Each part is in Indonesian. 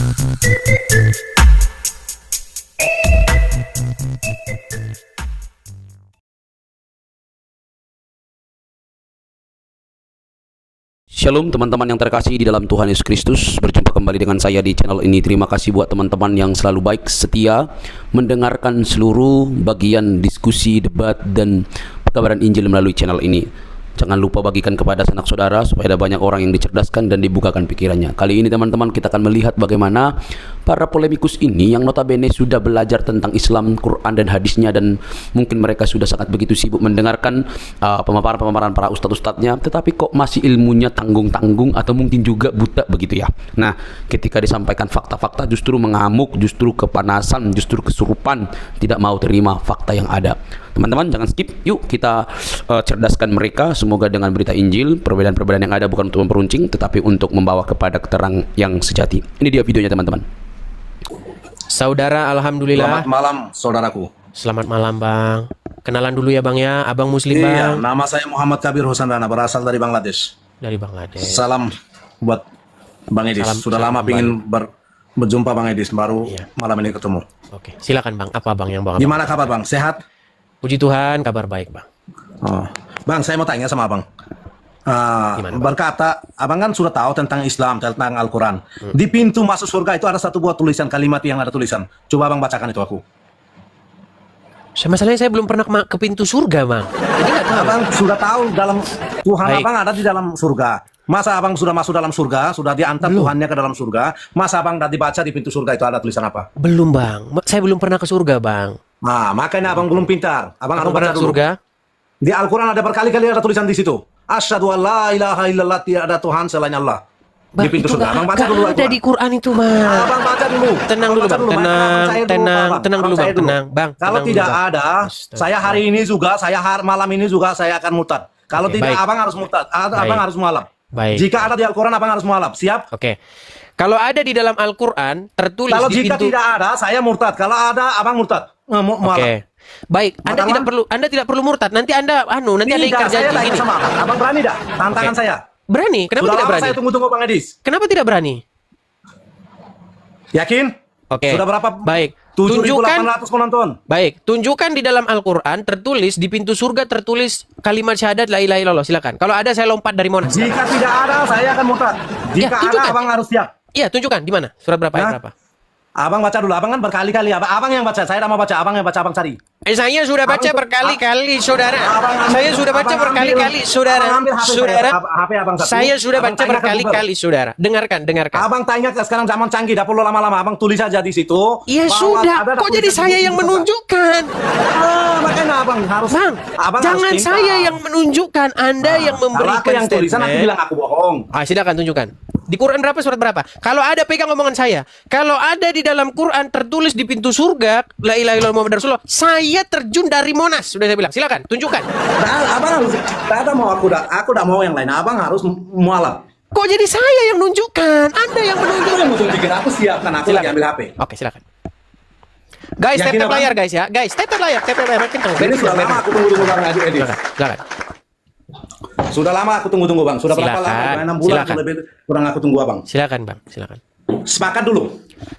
Shalom teman-teman yang terkasih di dalam Tuhan Yesus Kristus. Berjumpa kembali dengan saya di channel ini. Terima kasih buat teman-teman yang selalu baik setia mendengarkan seluruh bagian diskusi, debat, dan pekabaran Injil melalui channel ini. Jangan lupa bagikan kepada sanak saudara supaya ada banyak orang yang dicerdaskan dan dibukakan pikirannya. Kali ini teman-teman kita akan melihat bagaimana para polemikus ini yang notabene sudah belajar tentang Islam, Quran dan hadisnya, dan mungkin mereka sudah sangat begitu sibuk mendengarkan pemaparan-pemaparan para ustadz-ustadznya, tetapi kok masih ilmunya tanggung-tanggung atau mungkin juga buta begitu ya. Nah, ketika disampaikan fakta-fakta justru mengamuk, justru kepanasan, justru kesurupan, tidak mau terima fakta yang ada. Teman-teman jangan skip, yuk kita cerdaskan mereka. Semoga dengan berita Injil, perbedaan-perbedaan yang ada bukan untuk memperuncing, tetapi untuk membawa kepada keterang yang sejati. Ini dia videonya teman-teman. Saudara, alhamdulillah. Selamat malam, saudaraku. Selamat malam, Bang. Kenalan dulu ya, Bang ya. Abang Muslim, Iya, Bang. nama saya Muhammad Kabir Husandana, berasal dari Bangladesh. Dari Bangladesh. Salam buat Bang Edis. Sudah lama pingin berjumpa Bang Edis, baru malam ini ketemu. Oke, silakan Bang. Apa Bang yang bawa? Gimana kabar Bang? Sehat? Puji Tuhan, kabar baik, Bang. Oh. Bang, saya mau tanya sama Abang. Gimana, Bang? Berkata, Abang kan sudah tahu tentang Islam, tentang Al-Quran. Di pintu masuk surga itu ada satu buah tulisan, kalimat yang ada tulisan. Coba Abang bacakan itu aku. Masalahnya saya belum pernah ke pintu surga, Bang. Jadi nggak tahu. Abang sudah tahu dalam Tuhan Baik. Abang ada di dalam surga. Masa Abang sudah masuk dalam surga, sudah diantar Tuhannya ke dalam surga. Masa Abang tidak dibaca di pintu surga itu ada tulisan apa? Belum, Bang. Saya belum pernah ke surga, Bang. Nah, makanya Abang belum pintar. Abang harus pernah baca ke dulu. surga? Di Al-Quran ada berkali-kali ada tulisan di situ. Asyhadu an la ilaha illallah, tidak ada Tuhan selain Allah. Bang, Di pintu itu surga. Abang baca dulu ada Al-Quran. di Quran itu, Bang. Abang baca dulu. Tenang dulu, Bang. Tenang dulu, Bang. Tenang, Bang. Kalau Tenang dulu, tidak Bang. ada, Astaga. saya hari ini juga, malam ini juga saya akan murtad. Kalau Oke, tidak, baik. Abang harus murtad. Abang Baik. harus mualaf. Baik. Jika ada di Al-Quran, Abang harus mualaf. Siap? Oke. Kalau ada di dalam Al-Quran tertulis Kalau di jika pintu. tidak ada, saya murtad. Kalau ada, Abang murtad. Mualaf. Oke. Baik, Anda tidak perlu murtad. Nanti Anda nanti ada Tidak, ingkar saya janji tanya gini. sama Abang. Abang berani tidak? Tantangan Oke. saya. Berani? Kenapa Sudah tidak lama berani? saya tunggu-tunggu Bang Edis. Kenapa tidak berani? Yakin? Oke. Sudah berapa? Baik. 7.800 penonton. Baik, tunjukkan di dalam Al-Quran tertulis di pintu surga tertulis kalimat syahadat la ilaha illallah. Silakan. Kalau ada saya lompat dari Monas. Jika tidak ada, saya akan murtad. Jika ada, tunjukkan. Abang harus siap. Iya, tunjukkan di mana? Surat berapa ayat Hah? berapa? Abang baca dulu. Abang kan berkali-kali. Abang yang baca. Saya tidak mau baca. Abang yang baca. Abang cari. Saya sudah baca berkali-kali, saudara. Saya sudah baca Abang berkali-kali, saudara. Abang ambil HP Saudara, HP Abang satu. saya sudah Abang baca tanya ke berkali-kali, saudara. Dengarkan. Google. Abang tanya sekarang zaman canggih. Tidak perlu lama-lama. Abang tulis saja di situ. Iya bahwa sudah. ada Kok jadi tulisan saya di yang pintu surga. menunjukkan? Makanya Abang harus. Bang, Abang jangan harus pintar. saya yang menunjukkan, Anda yang Kalau aku memberikan yang tulisan, aku bilang aku bohong. Silakan tunjukkan. Di Quran berapa, surat berapa? Kalau ada, pegang omongan saya. Kalau ada di dalam Quran tertulis di pintu surga, la ilaha illallah Muhammad Rasulullah, saya terjun dari Monas. Sudah saya bilang. Silakan, tunjukkan. Nah, Abang harus. Tidak mau aku tidak mau yang lain. Abang harus mualaf. Kok jadi saya yang nunjukkan? Anda yang Aku menunjukkan. yang mau tunjukin. Aku siapkan. Aku lagi ambil HP. Oke, silakan. Guys, Yakin, tap Abang? layar guys ya. Guys, tap layar kencang. Ini sudah lama aku tunggu Bang Edis. Silakan. Sudah lama aku tunggu Bang. Sudah berapa Silakan, lama? 6 bulan silakan. lebih kurang aku tunggu Abang. Silakan, Bang. Silakan. Sepakat dulu.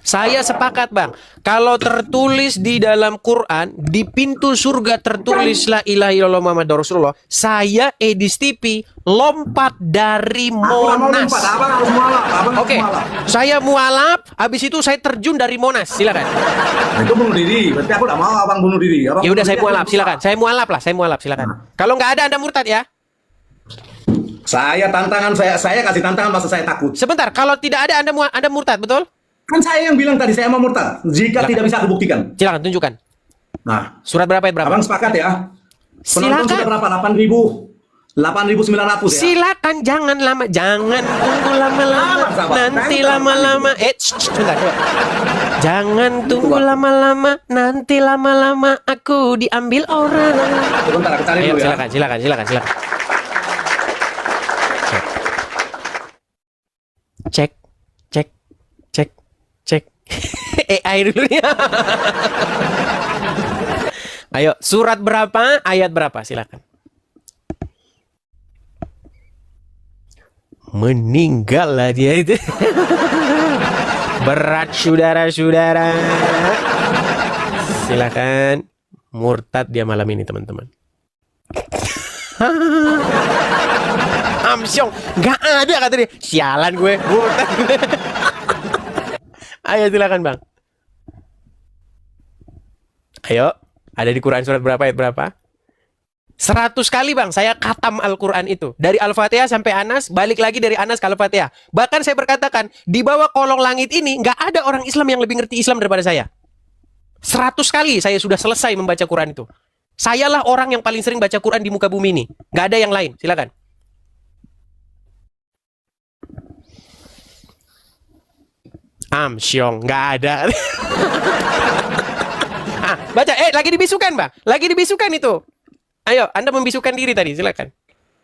Saya sepakat, Bang. Kalau tertulis di dalam Quran, di pintu surga tertulis la ilaha illallah Muhammad Rasulullah, saya Edis TV lompat dari Aku nggak mau Monas. lompat. Abang harus mualaf. Abang harus Oke, mualaf. saya mualaf, habis itu saya terjun dari Monas. Silakan. Itu bunuh diri. Berarti aku tidak mau Abang bunuh diri. Abang Ya udah, bunuh saya diri, mualaf. aku Silakan. Saya mualaf lah. Saya mualaf. Silakan. Kalau nggak ada, Anda murtad ya. Saya tantangan saya kasih tantangan masa saya takut. Sebentar. Kalau tidak ada, Anda murtad, betul? Kan saya yang bilang tadi saya mau murtad. Jika Silakan. tidak bisa aku buktikan. Silakan tunjukkan. Nah, Surat berapa ayat berapa? Abang sepakat ya? Penonton Silakan. sudah berapa? 8.900 ya? Silakan, jangan lama, jangan tunggu lama-lama, Sabar, nanti sabar. lama-lama, sebentar, coba. Jangan tunggu lama-lama, nanti lama-lama aku diambil orang. Sebentar aku cari Ayo, dulu ya. silakan. Cek. AI dulu ya. Ayo, surat berapa, ayat berapa, silakan. Meninggal lah dia itu. Berat saudara-saudara. Silakan. Murtad dia malam ini teman-teman. Amsyong, nggak ada kata dia. Sialan gue, murtad. Ayo silakan bang. Ayo, ada di Quran surat berapa ayat berapa? 100 kali bang, saya khatam Al-Quran itu. Dari Al-Fatihah sampai Anas, balik lagi dari Anas ke Al-Fatihah. Bahkan saya berkatakan, di bawah kolong langit ini, nggak ada orang Islam yang lebih ngerti Islam daripada saya. 100 kali saya sudah selesai membaca Quran itu. Sayalah orang yang paling sering baca Quran di muka bumi ini. Nggak ada yang lain, silakan. Amsyong, nggak ada. Baca, lagi dibisukan bang. Lagi dibisukan itu. Ayo, Anda membisukan diri tadi, silakan.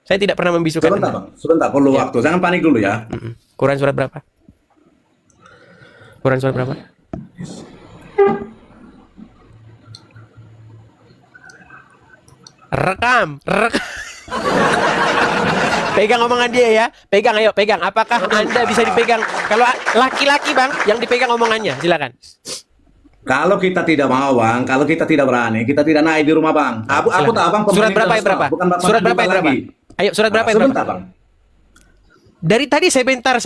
Saya tidak pernah membisukan. Sebentar bang, sebentar, perlu waktu. Jangan panik dulu ya. Quran surat berapa? Quran surat berapa? Rekam. Pegang omongan dia ya. Pegang, ayo, pegang. Apakah Anda bisa dipegang? Kalau laki-laki bang, yang dipegang omongannya, silakan. Kalau kita tidak mau bang, kalau kita tidak berani, kita tidak naik di rumah bang. Aku tahu bang. Surat berapa ayat berapa? Surat berapa ayat berapa? Ayo, surat berapa ayat berapa? Sebentar bang. Dari tadi sebentar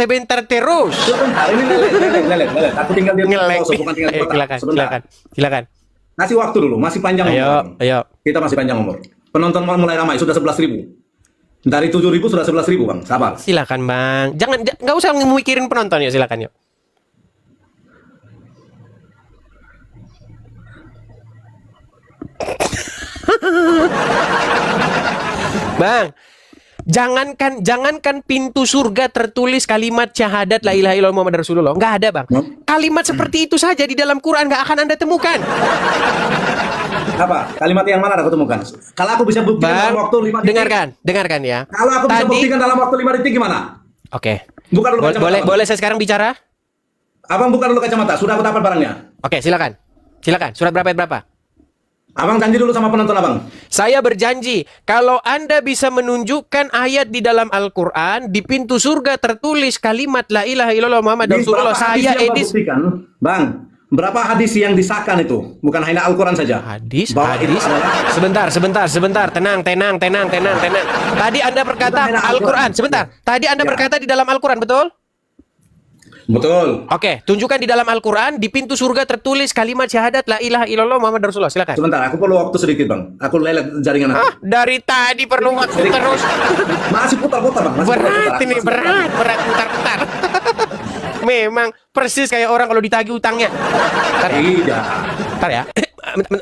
terus. Sebentar, ini lelet. Aku tinggal di Ngelek. bukan tinggal di kota. Silakan. Kasih waktu dulu, masih panjang umur. Ayo. Kita masih panjang umur. Penonton mulai ramai, sudah 11.000. Dari 7.000 sudah 11.000 bang, sabar. Silakan bang. Nggak usah mikirin penonton ya, silakan yuk. Bang, jangankan pintu surga tertulis kalimat syahadat la ilaha illallah Muhammad Rasulullah. Nggak ada bang. Kalimat seperti itu saja di dalam Quran nggak akan Anda temukan. Apa? Kalimat yang mana aku temukan? Kalau aku bisa buktikan Bang, dalam waktu 5 detik. dengarkan ya. Kalau aku bisa buktikan dalam waktu 5 detik gimana? Oke. Buka dulu kacamata. Boleh saya sekarang bicara? Abang buka dulu kacamata, sudah aku dapat barangnya. Oke, silakan. Surat berapa ayat berapa? Abang janji dulu sama penonton abang. Saya berjanji, kalau Anda bisa menunjukkan ayat di dalam Al-Quran, di pintu surga tertulis kalimat la ilaha illallah Muhammad Rasulullah, saya edis. Bang, berapa hadis yang disahkan itu? Bukan hanya Al-Quran saja. Hadis. Adalah... Sebentar. Tenang. Tadi Anda berkata Al-Quran. Sebentar. Tadi Anda berkata di dalam Al-Quran, betul? Betul. Oke, tunjukkan di dalam Al-Quran, di pintu surga tertulis kalimat syahadat la ilaha illallah Muhammad Rasulullah. Silakan. Sebentar, aku perlu waktu sedikit bang. Aku lelet jaringan aku. Dari tadi perlu waktu terus. Masih putar-putar bang. Berat putar-putar. Memang persis kayak orang kalau ditagih utangnya. Bentar ya.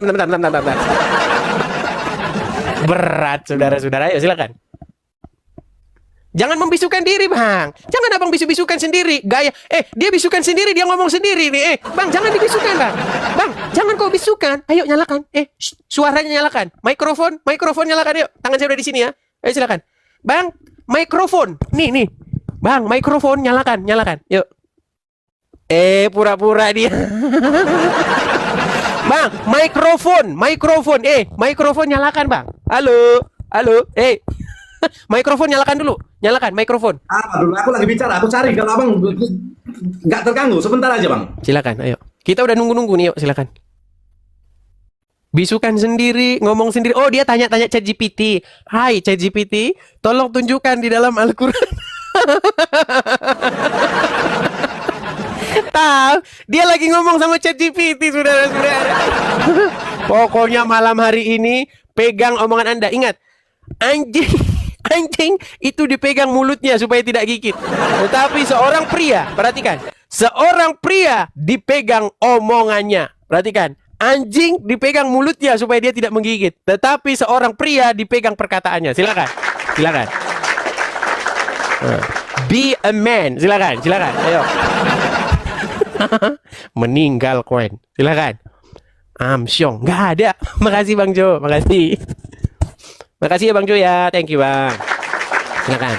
Bentar. Berat saudara-saudara. Ayo silakan. Jangan membisukan diri bang. Jangan abang bisu-bisukan sendiri. Gaya. Dia bisukan sendiri. Dia ngomong sendiri nih. Bang jangan dibisukan bang. Bang jangan kau bisukan. Ayo nyalakan. Suaranya nyalakan. Mikrofon nyalakan. Yuk. Tangan saya udah di sini ya. Ayo silakan. Bang mikrofon. Nih. Bang mikrofon nyalakan. Yuk. Pura-pura dia. Bang mikrofon. Mikrofon nyalakan bang. Halo. Mikrofon nyalakan dulu. Nyalakan mikrofon. Dulu aku lagi bicara. Aku cari kalau abang nggak terganggu. Sebentar aja bang. Silakan. Ayo. Kita udah nunggu nih. Yuk silakan. Bisukan sendiri, ngomong sendiri. Oh dia tanya-tanya ChatGPT. Hai ChatGPT, tolong tunjukkan di dalam Al-Quran. Tahu, dia lagi ngomong sama ChatGPT, saudara-saudara. Pokoknya malam hari ini pegang omongan Anda. Ingat, anjing itu dipegang mulutnya supaya tidak gigit. Tetapi seorang pria, perhatikan, seorang pria dipegang omongannya. Perhatikan, anjing dipegang mulutnya supaya dia tidak menggigit. Tetapi seorang pria dipegang perkataannya. Silakan. Be a man. Silakan. Ayo. Meninggal koin. Silakan. Amsyong. Nggak ada. Makasih Bang Jo. Makasih ya Bang Jo ya. Thank you Bang. Silakan.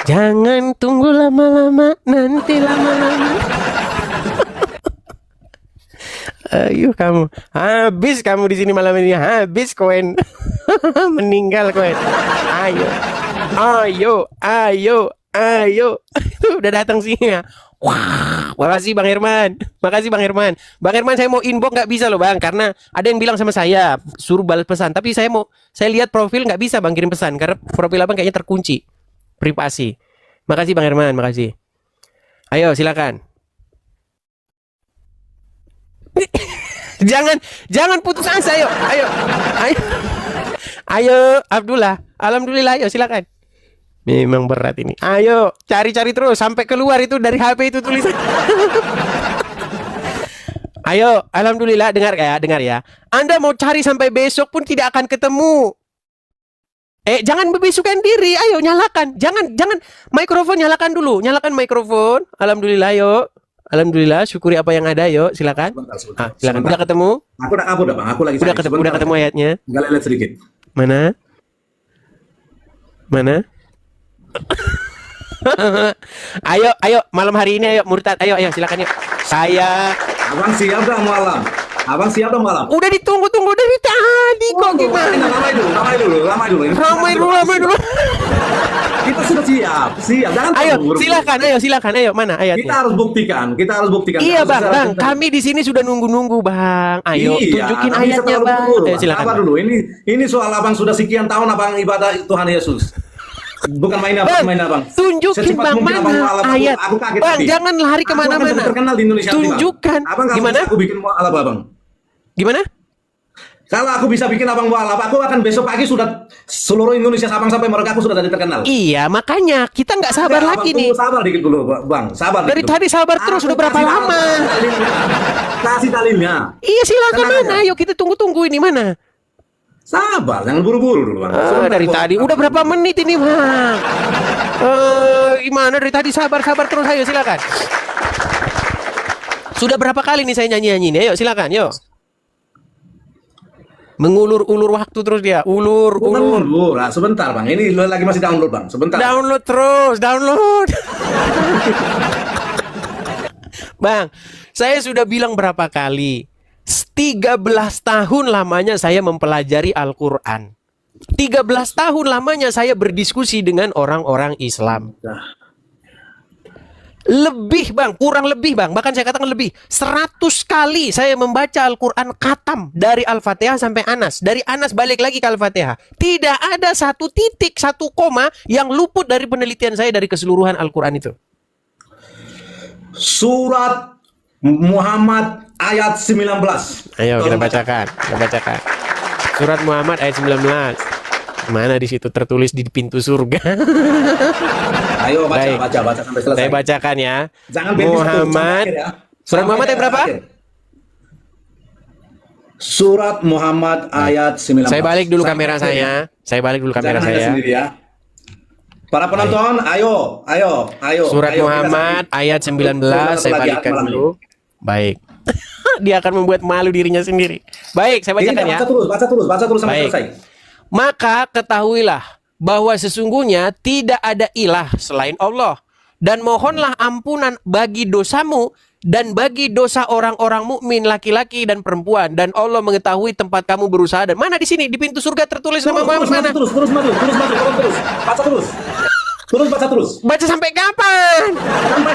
Jangan tunggu lama-lama. Nanti lama-lama. Ayo kamu. Habis kamu di sini malam ini. Habis koin. Meninggal koin. Ayo. Ayo. Udah datang sini ya. Wah, makasih Bang Herman. Makasih Bang Herman. Bang Herman, saya mau inbox nggak bisa loh Bang, karena ada yang bilang sama saya suruh balas pesan. Tapi saya lihat profil nggak bisa Bang kirim pesan karena profil Abang kayaknya terkunci privasi. Makasih Bang Herman, makasih. Ayo silakan. Jangan putus asa, ayo. Ayo Abdullah. Alhamdulillah, ayo silakan. Memang berat ini. Ayo, cari-cari terus sampai keluar itu dari HP itu tulisan. Ayo, alhamdulillah, dengar ya. Anda mau cari sampai besok pun tidak akan ketemu. Jangan membisukan diri. Ayo nyalakan. Jangan mikrofon nyalakan dulu. Nyalakan mikrofon. Alhamdulillah, yuk. Alhamdulillah, syukuri apa yang ada, yuk. Silakan. Sebentar. Silakan. Udah ketemu? Aku udah kabur, Bang. Aku lagi Udah ketemu ayatnya. Tinggal lihat sedikit. Mana? Ayo, malam hari ini ayo Murtad, ayo silakan yuk. Saya Abang siap dah malam. udah ditunggu-tunggu dari tadi kok gimana? Ramai dulu. Kita sudah siap. Jangan Ayo, kabur. silakan. Ayo, mana ayatnya? Kita harus buktikan. Iya, Harus Bang. kita- Kami di sini sudah nunggu-nunggu, Bang. Ayo, Iya, tunjukin tapi ayatnya, setelah Bang. dulu, Ayo, silakan. Sabar Bang. dulu. Ini soal Abang sudah sekian tahun Abang ibadah Tuhan Yesus. Bukan main Bang, Abang. tunjukin Secepat Bang mungkin Abang mana mualaf. ayat. Aku kaget Bang, tadi. jangan lari Aku kemana-mana. akan terkenal di Indonesia. Tunjukkan. Abang kalau Gimana? bisa aku bikin mualaf Abang. Gimana? Kalau aku bisa bikin Abang mualaf, aku akan besok pagi sudah seluruh Indonesia Sabang sampai Merauke aku sudah jadi terkenal. Iya, makanya kita nggak sabar Abang lagi tunggu, nih. Sabar dikit dulu, Bang. Sabar. Dari dikit dulu. tadi sabar terus, Aku udah berapa kasih lama? Kasih dalilnya. Iya, silakan Tenang mana? aja. Ayo kita tunggu ini mana? Sabar, jangan buru-buru dulu, Bang. Dari tadi udah berapa menit ini, Bang? Gimana dari tadi sabar terus, ayo silakan. Sudah berapa kali nih saya nyanyi nih? Ayo silakan, yuk. Mengulur-ulur waktu terus dia, ulur. Nah, sebentar, Bang. Ini lagi masih download, Bang. Sebentar. Download terus, download. Bang, saya sudah bilang berapa kali? 13 tahun lamanya saya mempelajari Al-Quran. 13 tahun lamanya saya berdiskusi dengan orang-orang Islam. Lebih Bang, kurang lebih Bang, bahkan saya katakan lebih 100 kali saya membaca Al-Quran khatam dari Al-Fatihah sampai Anas. Dari Anas balik lagi ke Al-Fatihah. Tidak ada satu titik, satu koma yang luput dari penelitian saya dari keseluruhan Al-Quran itu. Surat Muhammad ayat 19. Ayo kita bacakan. Surat Muhammad ayat 19. Mana di situ tertulis di pintu surga? Ayo Baik. baca sampai selesai. Saya bacakan ya. Jangan berhenti satu, Muhammad. sampai akhir ya. Surat Muhammad ayat berapa? Akhir. Surat Muhammad ayat 19. Saya balik dulu Sampai kamera akhir ya. saya. Saya balik dulu kamera Jangan Anda saya. sendiri ya. Para penonton, ayo. Surat Ayo, kita Muhammad sampai- ayat 19 saya Lagi balikkan malam dulu. Baik. Dia akan membuat malu dirinya sendiri. Baik, saya ini. bacakan ya. Baca terus sampai Baik. selesai. Maka ketahuilah bahwa sesungguhnya tidak ada ilah selain Allah, dan mohonlah ampunan bagi dosamu dan bagi dosa orang-orang mukmin laki-laki dan perempuan, dan Allah mengetahui tempat kamu berusaha. Dan mana di sini di pintu surga tertulis nama Muhammad mana? Terus maju. Baca terus. Baca sampai kapan? Sampai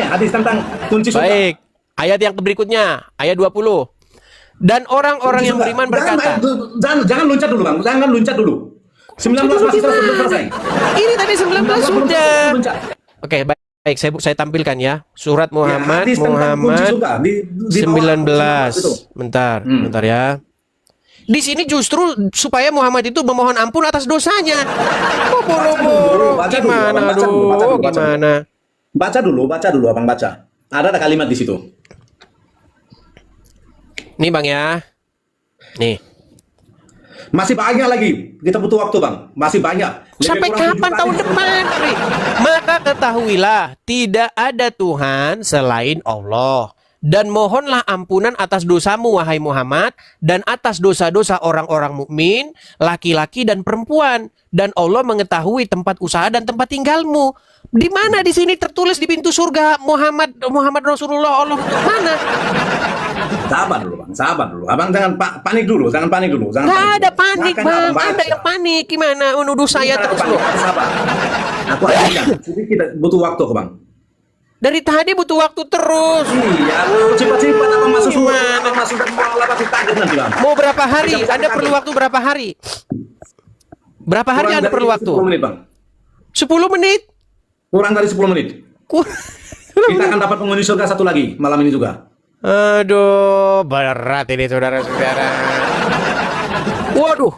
hadis tentang kunci surga. Baik. Ayat yang berikutnya, ayat 20. Dan orang-orang yang beriman berkata, Jangan loncat dulu, Bang. Jangan loncat dulu. 19 masih selesai. ini tadi 19 sudah. Loncat. Oke, baik. Saya tampilkan ya. Surat Muhammad, hadis tentang kunci surga. Di bawah 19. itu. Bentar ya. Di sini justru supaya Muhammad itu memohon ampun atas dosanya. Oh, boro-boro. Baca dulu, Gimana baca aduh, dulu, baca dulu. gimana? Baca dulu, Abang baca. Ada kalimat di situ. Nih Bang ya. Nih. Masih banyak lagi. Kita butuh waktu, Bang. Masih banyak. Lebih Sampai kurang 7 kapan kali tahun sebelum- depan? Pri? Maka ketahuilah tidak ada Tuhan selain Allah. Dan mohonlah ampunan atas dosamu wahai Muhammad, dan atas dosa-dosa orang-orang mukmin, laki-laki dan perempuan, dan Allah mengetahui tempat usaha dan tempat tinggalmu. Di mana di sini tertulis di pintu surga Muhammad Rasulullah Allah mana? Sabar dulu, Bang. Abang jangan panik dulu. Gak ada panik Makanya Bang, Abang baca. Anda yang panik gimana? Menuduh saya Bukan terus panik, loh. sabar. Aku ajarkan. Jadi kita butuh waktu kok, Bang. Dari tadi butuh waktu terus. Iya, cepat-cepat apa masuk surga, apa masuk dan mau apa aku kaget nanti, Bang. Mau berapa hari? Bisa Anda kaget. perlu waktu berapa hari? Berapa hari Kurang Anda dari perlu waktu? 10 menit, Bang. 10 menit? Kurang dari 10 menit. Kita akan dapat penghuni surga satu lagi malam ini juga. Aduh, berat ini saudara-saudara. Waduh.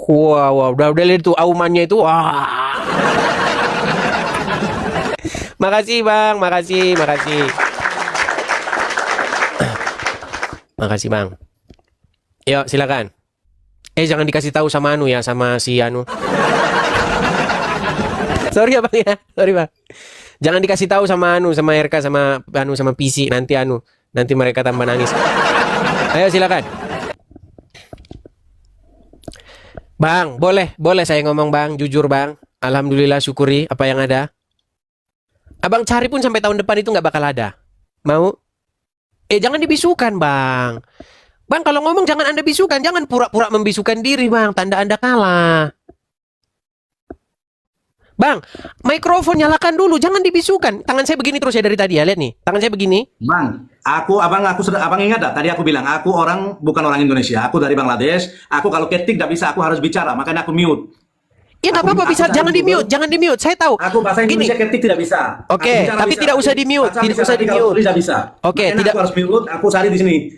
Wah, udah lihat tuh aumannya itu. Wah. Makasih Bang, makasih. Makasih Bang. Yuk, silakan. Jangan dikasih tahu sama Anu ya, sama si Anu. Sorry ya Bang ya, sorry Bang. Jangan dikasih tahu sama Anu, sama RK, sama Anu, sama PC. Nanti mereka tambah nangis. Ayo silakan. Bang, boleh saya ngomong Bang, jujur Bang. Alhamdulillah, syukuri apa yang ada. Abang cari pun sampai tahun depan itu nggak bakal ada. Mau? Jangan dibisukan Bang. Bang, kalau ngomong jangan Anda bisukan, jangan pura-pura membisukan diri Bang, tanda Anda kalah. Bang, mikrofon nyalakan dulu, jangan dibisukan. Tangan saya begini terus ya dari tadi ya, lihat nih. Tangan saya begini. Bang, abang ingat dah, tadi aku bilang, aku bukan orang Indonesia, aku dari Bangladesh, aku kalau ketik tidak bisa, aku harus bicara, makanya aku mute. Ya nggak apa-apa, bisa, jangan di-mute, saya tahu. Aku bahasa Indonesia ketik tidak bisa. Oke, tapi tidak usah di-mute, tidak usah di-mute. Tidak bisa. Oke, tidak. Aku harus mute, aku cari di sini.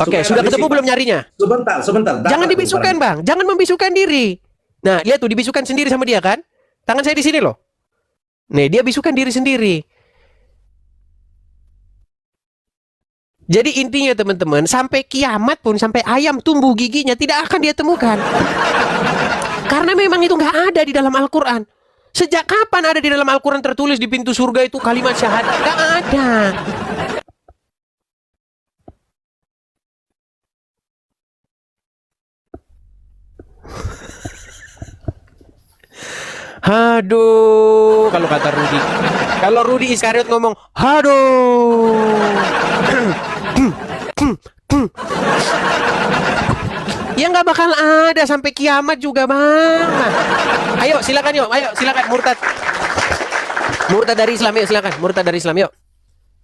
Oke, sudah ketemu belum nyarinya? Sebentar. Jangan dibisukan Bang, jangan membisukan diri. Nah, lihat tuh, dibisukan sendiri sama dia kan? Tangan saya di sini loh. Nih, dia bisukan diri sendiri. Jadi intinya teman-teman, sampai kiamat pun, sampai ayam tumbuh giginya tidak akan dia temukan. Karena memang itu nggak ada di dalam Al-Quran. Sejak kapan ada di dalam Al-Quran tertulis di pintu surga itu kalimat syahadat? Nggak ada. Aduh, kalau kata Rudi. Kalau Rudi Iskariot ngomong, aduh. Ya nggak bakal ada sampai kiamat juga Bang. Nah, ayo silakan murtad. Murtad dari Islam yuk, silakan. Murtad dari Islam yuk.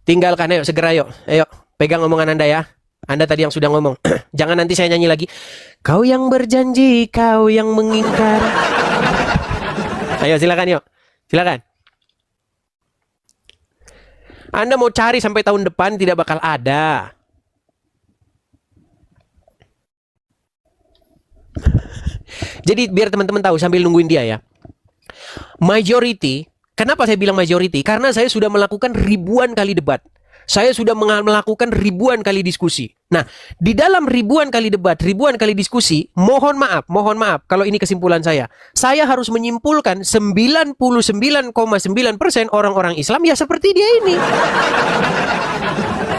Tinggalkan ayo segera yuk. Ayo, pegang omongan Anda ya. Anda tadi yang sudah ngomong. Jangan nanti saya nyanyi lagi. Kau yang berjanji, kau yang mengingkar. Ayo silakan yuk. Silakan. Anda mau cari sampai tahun depan tidak bakal ada. Jadi biar teman-teman tahu sambil nungguin dia ya. Majority, kenapa saya bilang majority? Karena saya sudah melakukan ribuan kali debat. Saya sudah melakukan ribuan kali diskusi. Nah, di dalam ribuan kali debat, ribuan kali diskusi, mohon maaf, kalau ini kesimpulan saya harus menyimpulkan 99,9% orang-orang Islam ya seperti dia ini.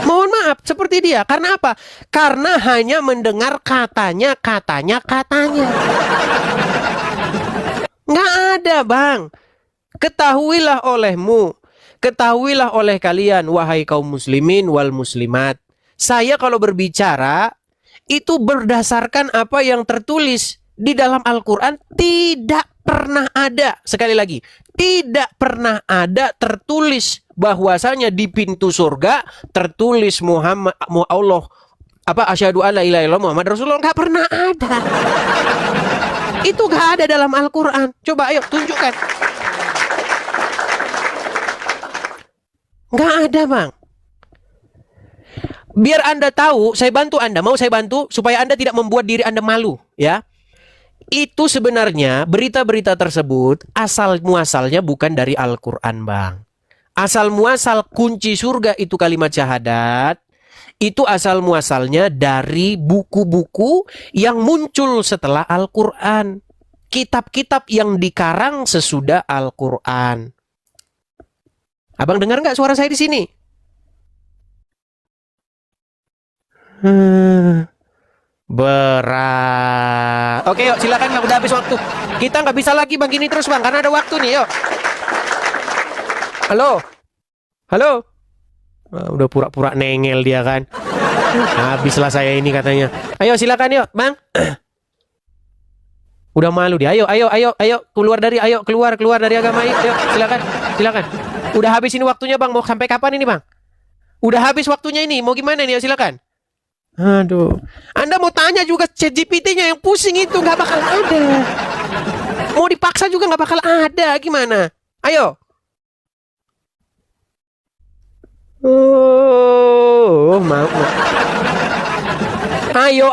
Mohon maaf, seperti dia. Karena apa? Karena hanya mendengar katanya. Nggak ada, Bang. Ketahuilah oleh kalian, wahai kaum muslimin wal muslimat. Saya kalau berbicara, itu berdasarkan apa yang tertulis di dalam Al-Quran. Tidak pernah ada, sekali lagi, tidak pernah ada tertulis bahwasanya di pintu surga tertulis asyhadu alla ilaha illallah Muhammad Rasulullah. Nggak pernah ada. Itu nggak ada dalam Al-Quran. Coba ayo tunjukkan. Nggak ada, Bang. Biar Anda tahu, saya bantu Anda. Mau saya bantu supaya Anda tidak membuat diri Anda malu, ya. Itu sebenarnya berita-berita tersebut asal muasalnya bukan dari Al-Quran, Bang. Asal muasal kunci surga itu kalimat syahadat. Itu asal muasalnya dari buku-buku yang muncul setelah Al-Quran. Kitab-kitab yang dikarang sesudah Al-Quran. Abang dengar nggak suara saya di sini? Berat. Oke, yuk silakan Bang, udah habis waktu. Kita nggak bisa lagi Bang gini terus Bang, karena ada waktu nih, yuk. Halo? Udah pura-pura nengel dia kan. Habislah saya ini katanya. Ayo silakan yuk, Bang. Udah malu dia. Ayo, keluar dari agama ini. Ayo, silakan. Udah habis ini waktunya bang. Mau sampai kapan ini bang? Udah habis waktunya ini. Mau gimana nih? Ayo, silakan. Aduh. Anda mau tanya juga ChatGPT-nya yang pusing itu nggak bakal ada. Mau dipaksa juga nggak bakal ada. Gimana? Ayo. Oh, mau. Ayo.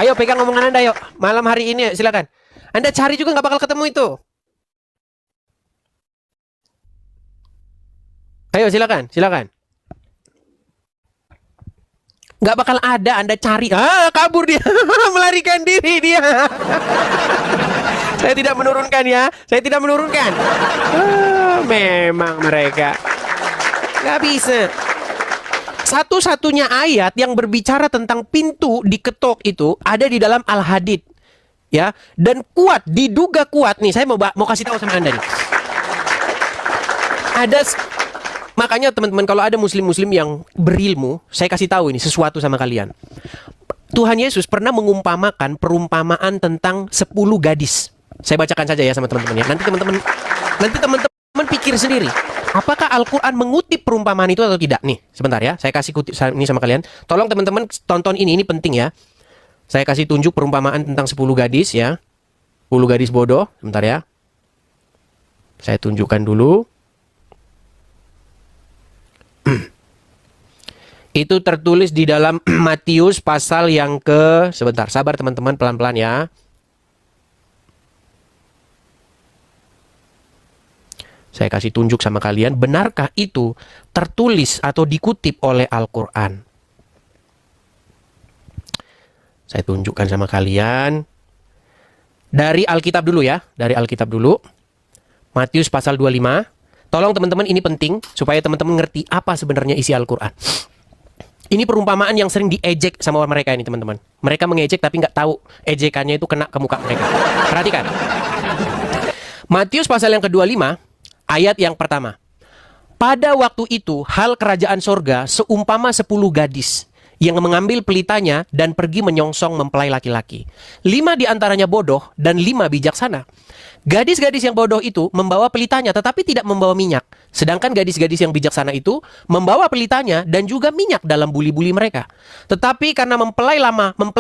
Ayo pegang omongan Anda, yuk. Malam hari ini, silakan. Anda cari juga nggak bakal ketemu itu. Ayo, silakan. Nggak bakal ada, Anda cari. Kabur dia. Melarikan diri dia. Saya tidak menurunkan ya. Memang mereka. Nggak bisa. Satu-satunya ayat yang berbicara tentang pintu diketok itu ada di dalam Al-Hadid. Ya, dan kuat, diduga kuat. Nih, saya mau kasih tahu sama Anda nih. Makanya teman-teman, kalau ada muslim-muslim yang berilmu, saya kasih tahu ini sesuatu sama kalian. Tuhan Yesus pernah mengumpamakan perumpamaan tentang 10 gadis. Saya bacakan saja ya sama teman-teman ya. Nanti teman-teman pikir sendiri. Apakah Al-Quran mengutip perumpamaan itu atau tidak? Nih, sebentar ya. Saya kasih kutip ini sama kalian. Tolong teman-teman tonton ini penting ya. Saya kasih tunjuk perumpamaan tentang 10 gadis ya. 10 gadis bodoh. Sebentar ya. Saya tunjukkan dulu. Itu tertulis di dalam Matius pasal yang sebentar, sabar teman-teman, pelan-pelan ya. Saya kasih tunjuk sama kalian, benarkah itu tertulis atau dikutip oleh Al-Quran? Saya tunjukkan sama kalian. Dari Alkitab dulu ya, Matius pasal 25. Tolong teman-teman, ini penting supaya teman-teman ngerti apa sebenarnya isi Al-Quran. Ini perumpamaan yang sering diejek sama mereka ini teman-teman. Mereka mengejek tapi nggak tahu ejekannya itu kena ke muka mereka. Perhatikan. Matius pasal yang ke-25, ayat yang pertama. Pada waktu itu, hal kerajaan sorga seumpama 10 gadis yang mengambil pelitanya dan pergi menyongsong mempelai laki-laki. 5 di antaranya bodoh dan 5 bijaksana. Gadis-gadis yang bodoh itu membawa pelitanya tetapi tidak membawa minyak. Sedangkan gadis-gadis yang bijaksana itu membawa pelitanya dan juga minyak dalam buli-buli mereka. Tetapi karena mempelai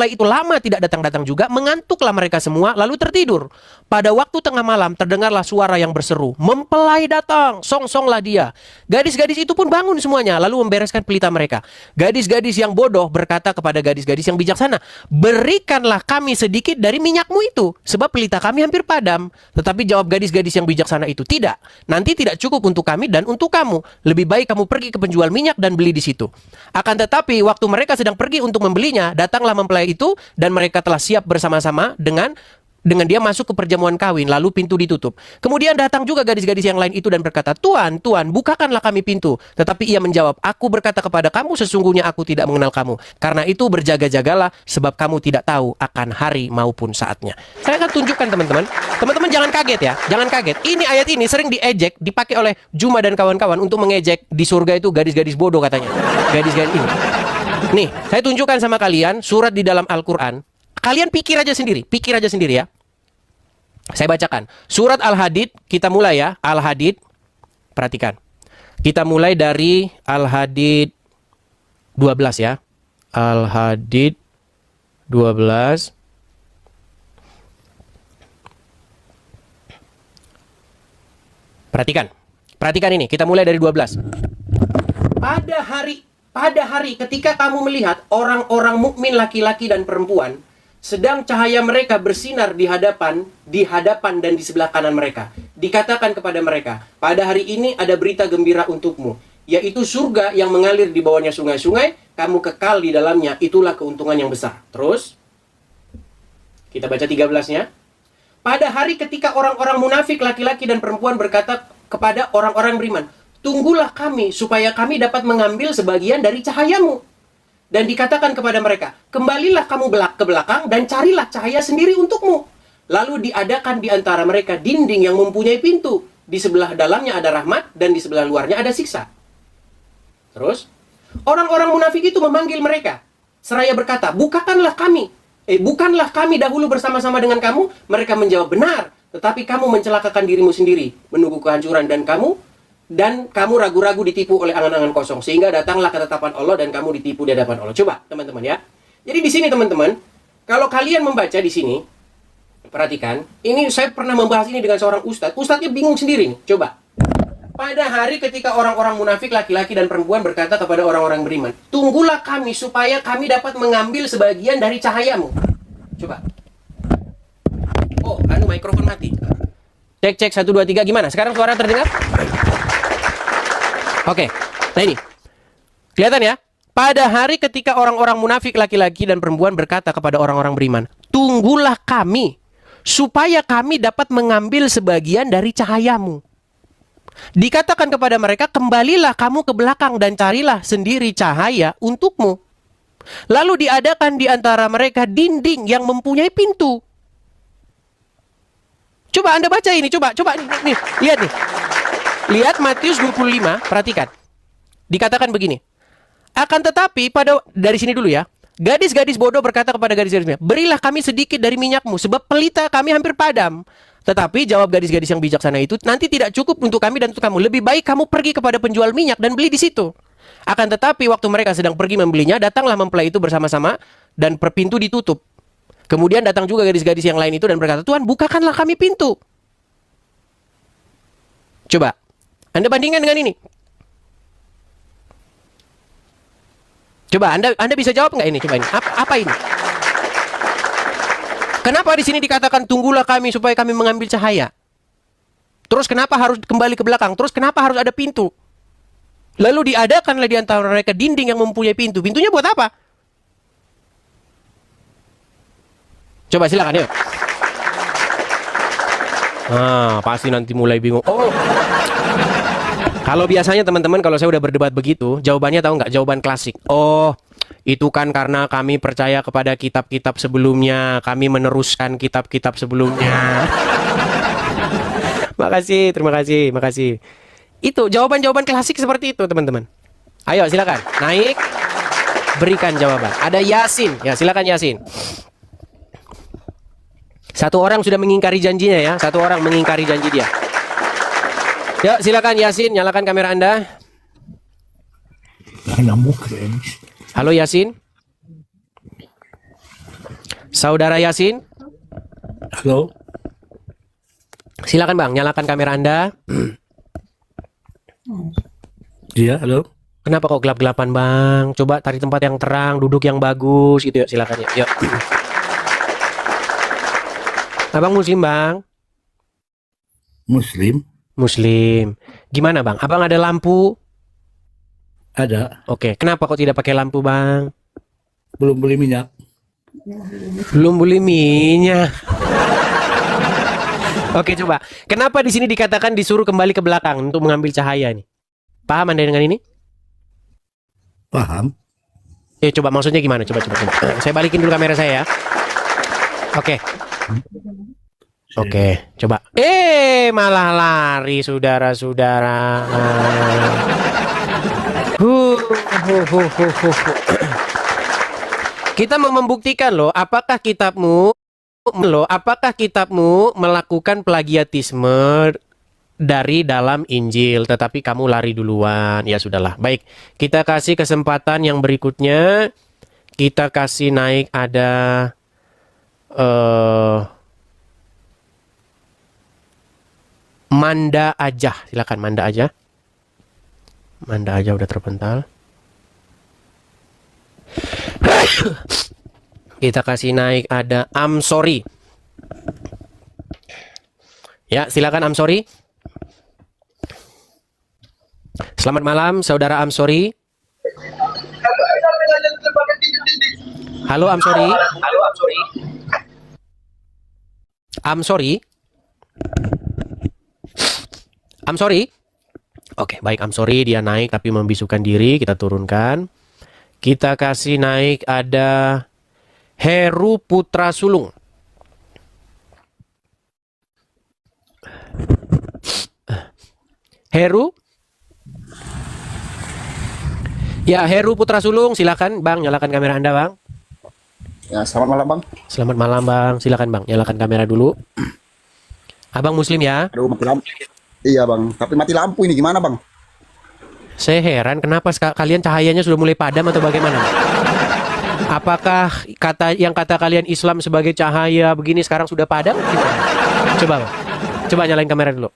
itu lama tidak datang-datang juga, mengantuklah mereka semua lalu tertidur. Pada waktu tengah malam terdengarlah suara yang berseru, "Mempelai datang, songsonglah dia." Gadis-gadis itu pun bangun semuanya lalu membereskan pelita mereka. Gadis-gadis yang bodoh berkata kepada gadis-gadis yang bijaksana, "Berikanlah kami sedikit dari minyakmu itu, sebab pelita kami hampir padam." Tetapi jawab gadis-gadis yang bijaksana itu, "Tidak, nanti tidak cukup untuk kami dan untuk kamu. Lebih baik kamu pergi ke penjual minyak dan beli di situ." Akan tetapi waktu mereka sedang pergi untuk membelinya, datanglah mempelai itu dan mereka telah siap bersama-sama dengan dia masuk ke perjamuan kawin, lalu pintu ditutup. Kemudian datang juga gadis-gadis yang lain itu dan berkata, "Tuan, Tuan, bukakanlah kami pintu." Tetapi ia menjawab, "Aku berkata kepada kamu, sesungguhnya aku tidak mengenal kamu. Karena itu berjaga-jagalah, sebab kamu tidak tahu akan hari maupun saatnya." Saya akan tunjukkan teman-teman. Teman-teman jangan kaget ya, jangan kaget. Ini ayat ini sering diejek, dipakai oleh Juma dan kawan-kawan untuk mengejek di surga itu gadis-gadis bodoh katanya. Gadis-gadis ini. Nih, saya tunjukkan sama kalian surat di dalam Al-Quran. Kalian pikir aja sendiri ya. Saya bacakan. Surat Al-Hadid, kita mulai ya. Al-Hadid, perhatikan. Kita mulai dari Al-Hadid 12 ya. Al-Hadid 12. Perhatikan ini. Kita mulai dari 12. Pada hari ketika kamu melihat orang-orang mukmin laki-laki dan perempuan, sedang cahaya mereka bersinar di hadapan dan di sebelah kanan mereka. Dikatakan kepada mereka, "Pada hari ini ada berita gembira untukmu, yaitu surga yang mengalir di bawahnya sungai-sungai, kamu kekal di dalamnya, itulah keuntungan yang besar." Terus, kita baca 13-nya. Pada hari ketika orang-orang munafik laki-laki dan perempuan berkata kepada orang-orang beriman, "Tunggulah kami, supaya kami dapat mengambil sebagian dari cahayamu." Dan dikatakan kepada mereka, "Kembalilah kamu ke belakang dan carilah cahaya sendiri untukmu." Lalu diadakan di antara mereka dinding yang mempunyai pintu. Di sebelah dalamnya ada rahmat dan di sebelah luarnya ada siksa. Terus, orang-orang munafik itu memanggil mereka seraya berkata, "Bukakanlah kami." bukanlah kami dahulu bersama-sama dengan kamu? Mereka menjawab, benar. Tetapi kamu mencelakakan dirimu sendiri, menunggu kehancuran, dan kamu ragu-ragu ditipu oleh angan-angan kosong, sehingga datanglah ketetapan Allah dan kamu ditipu di hadapan Allah. Coba teman-teman ya. Jadi di sini teman-teman, kalau kalian membaca di sini, perhatikan, ini saya pernah membahas ini dengan seorang ustadz. Ustadznya bingung sendiri nih. Coba. Pada hari ketika orang-orang munafik laki-laki dan perempuan berkata kepada orang-orang beriman, tunggulah kami supaya kami dapat mengambil sebagian dari cahayamu. Coba. Oh, mikrofon mati. Cek 1 2 3, gimana? Sekarang suara terdengar? Oke. Nah ini. Kelihatan ya? Pada hari ketika orang-orang munafik laki-laki dan perempuan berkata kepada orang-orang beriman, tunggulah kami supaya kami dapat mengambil sebagian dari cahayamu. Dikatakan kepada mereka, kembalilah kamu ke belakang dan carilah sendiri cahaya untukmu. Lalu diadakan di antara mereka dinding yang mempunyai pintu. Coba Anda baca ini, coba nih, lihat nih. Lihat Matius 25, perhatikan. Dikatakan begini. Akan tetapi dari sini dulu ya. Gadis-gadis bodoh berkata kepada gadis-gadisnya, berilah kami sedikit dari minyakmu, sebab pelita kami hampir padam. Tetapi jawab gadis-gadis yang bijaksana itu, nanti tidak cukup untuk kami dan untuk kamu. Lebih baik kamu pergi kepada penjual minyak dan beli di situ. Akan tetapi waktu mereka sedang pergi membelinya, datanglah mempelai itu bersama-sama dan pintu ditutup. Kemudian datang juga gadis-gadis yang lain itu dan berkata, Tuhan, bukakanlah kami pintu. Coba, Anda bandingkan dengan ini. Coba, Anda bisa jawab nggak ini? Coba ini. Apa ini? Kenapa di sini dikatakan tunggulah kami supaya kami mengambil cahaya? Terus kenapa harus kembali ke belakang? Terus kenapa harus ada pintu? Lalu diadakanlah di antara mereka dinding yang mempunyai pintu. Pintunya buat apa? Coba silakan yuk. Pasti nanti mulai bingung. Oh. Kalau biasanya teman-teman kalau saya udah berdebat begitu, jawabannya tahu nggak? Jawaban klasik. Oh, itu kan karena kami percaya kepada kitab-kitab sebelumnya, kami meneruskan kitab-kitab sebelumnya. Terima kasih. Itu jawaban-jawaban klasik seperti itu, teman-teman. Ayo silakan, naik, berikan jawaban. Ada Yasin, ya silakan Yasin. Satu orang sudah mengingkari janjinya ya, satu orang mengingkari janji dia. Ya silakan Yasin, nyalakan kamera Anda. Halo Yasin. Saudara Yasin. Halo. Silakan Bang, nyalakan kamera Anda. Iya, halo. Kenapa kok gelap-gelapan Bang? Coba cari tempat yang terang, duduk yang bagus gitu ya. Silakan ya. Yuk. Abang Muslim Bang? Muslim. Gimana Bang? Abang ada lampu? Ada. Oke, kenapa kok tidak pakai lampu Bang? Belum beli minyak. Oke, coba. Kenapa di sini dikatakan disuruh kembali ke belakang untuk mengambil cahaya ini? Paham Anda dengan ini? Paham. Coba maksudnya gimana? Coba. Saya balikin dulu kamera saya ya. Oke, coba. Malah lari saudara-saudara. Kita mau membuktikan loh, apakah kitabmu melakukan plagiatisme dari dalam Injil, tetapi kamu lari duluan. Ya sudahlah. Baik, kita kasih kesempatan yang berikutnya. Kita kasih naik ada Manda aja. Silakan Manda aja. Manda aja udah terpental. Kita kasih naik ada I'm sorry. Ya, silakan I'm sorry. Selamat malam, saudara I'm sorry. Halo I'm sorry. I'm sorry. Oke, baik, I'm sorry. Dia naik tapi membisukan diri. Kita turunkan. Kita kasih naik ada Heru Putra Sulung. Heru? Ya, Heru Putra Sulung. Silakan, Bang. Nyalakan kamera Anda, Bang. Ya, selamat malam Bang. Selamat malam Bang. Silakan Bang, nyalakan kamera dulu. Abang Muslim ya? Aduh, mati lampu. Iya Bang, tapi mati lampu ini gimana Bang? Saya heran kenapa kalian cahayanya sudah mulai padam atau bagaimana? Apakah kata kalian Islam sebagai cahaya begini sekarang sudah padam? Gimana? Coba Bang. Coba nyalain kamera dulu.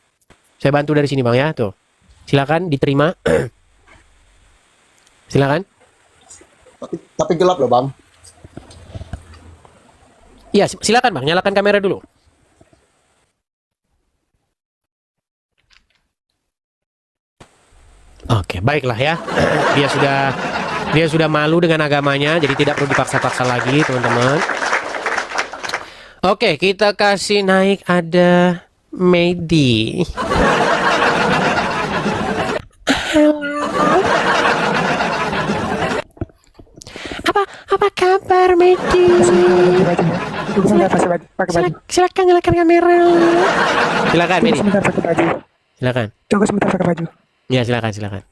Saya bantu dari sini Bang ya, tuh. Silakan diterima. Silakan. Tapi gelap loh Bang. Iya, silakan Bang, nyalakan kamera dulu. Oke, baiklah ya. Dia sudah malu dengan agamanya, jadi tidak perlu dipaksa-paksa lagi, teman-teman. Oke, kita kasih naik ada Medi. Apa kabar Medi? Silakan nyalakan kamera. Silakan Medi. Sebentar pakai baju. Silakan. Tunggu sebentar pakai baju. Ya, silakan.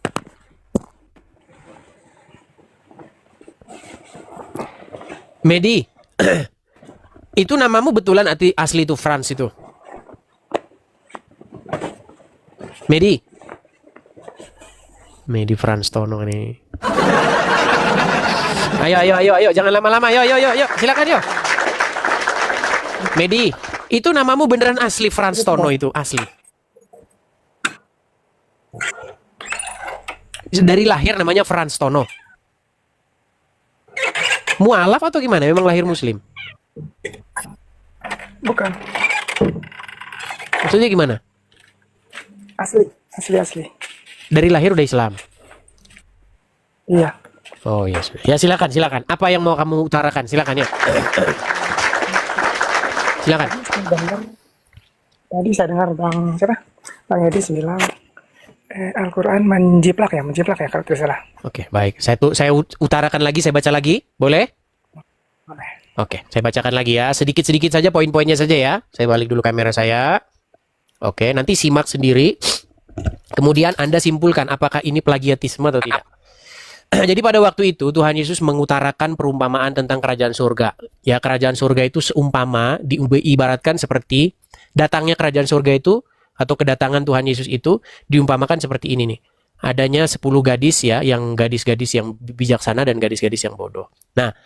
Medi, itu namamu betulan asli itu Frans itu? Medi Frans Tono nih. Ayo, jangan lama-lama. Ayo, silakan yuk. Medi, itu namamu beneran asli Frans Tono itu, asli. Dari lahir namanya Frans Tono. Mualaf atau gimana? Memang lahir Muslim? Bukan. Maksudnya gimana? Asli. Dari lahir udah Islam? Iya. Oh iya. Ya silakan. Apa yang mau kamu utarakan? Silakan ya. Silakan. Tadi saya dengar Bang Edis bilang Al-Quran menjiplak ya kalau tidak salah. Oke, baik. Saya utarakan lagi, saya baca lagi. Boleh? Boleh. Oke, saya bacakan lagi ya. Sedikit-sedikit saja, poin-poinnya saja ya. Saya balik dulu kamera saya. Oke, nanti simak sendiri. Kemudian Anda simpulkan apakah ini plagiatisme atau tidak. Jadi pada waktu itu Tuhan Yesus mengutarakan perumpamaan tentang kerajaan surga. Ya, kerajaan surga itu seumpama diibaratkan seperti datangnya kerajaan surga itu atau kedatangan Tuhan Yesus itu diumpamakan seperti ini nih. Adanya 10 gadis ya, yang gadis-gadis yang bijaksana dan gadis-gadis yang bodoh. Nah,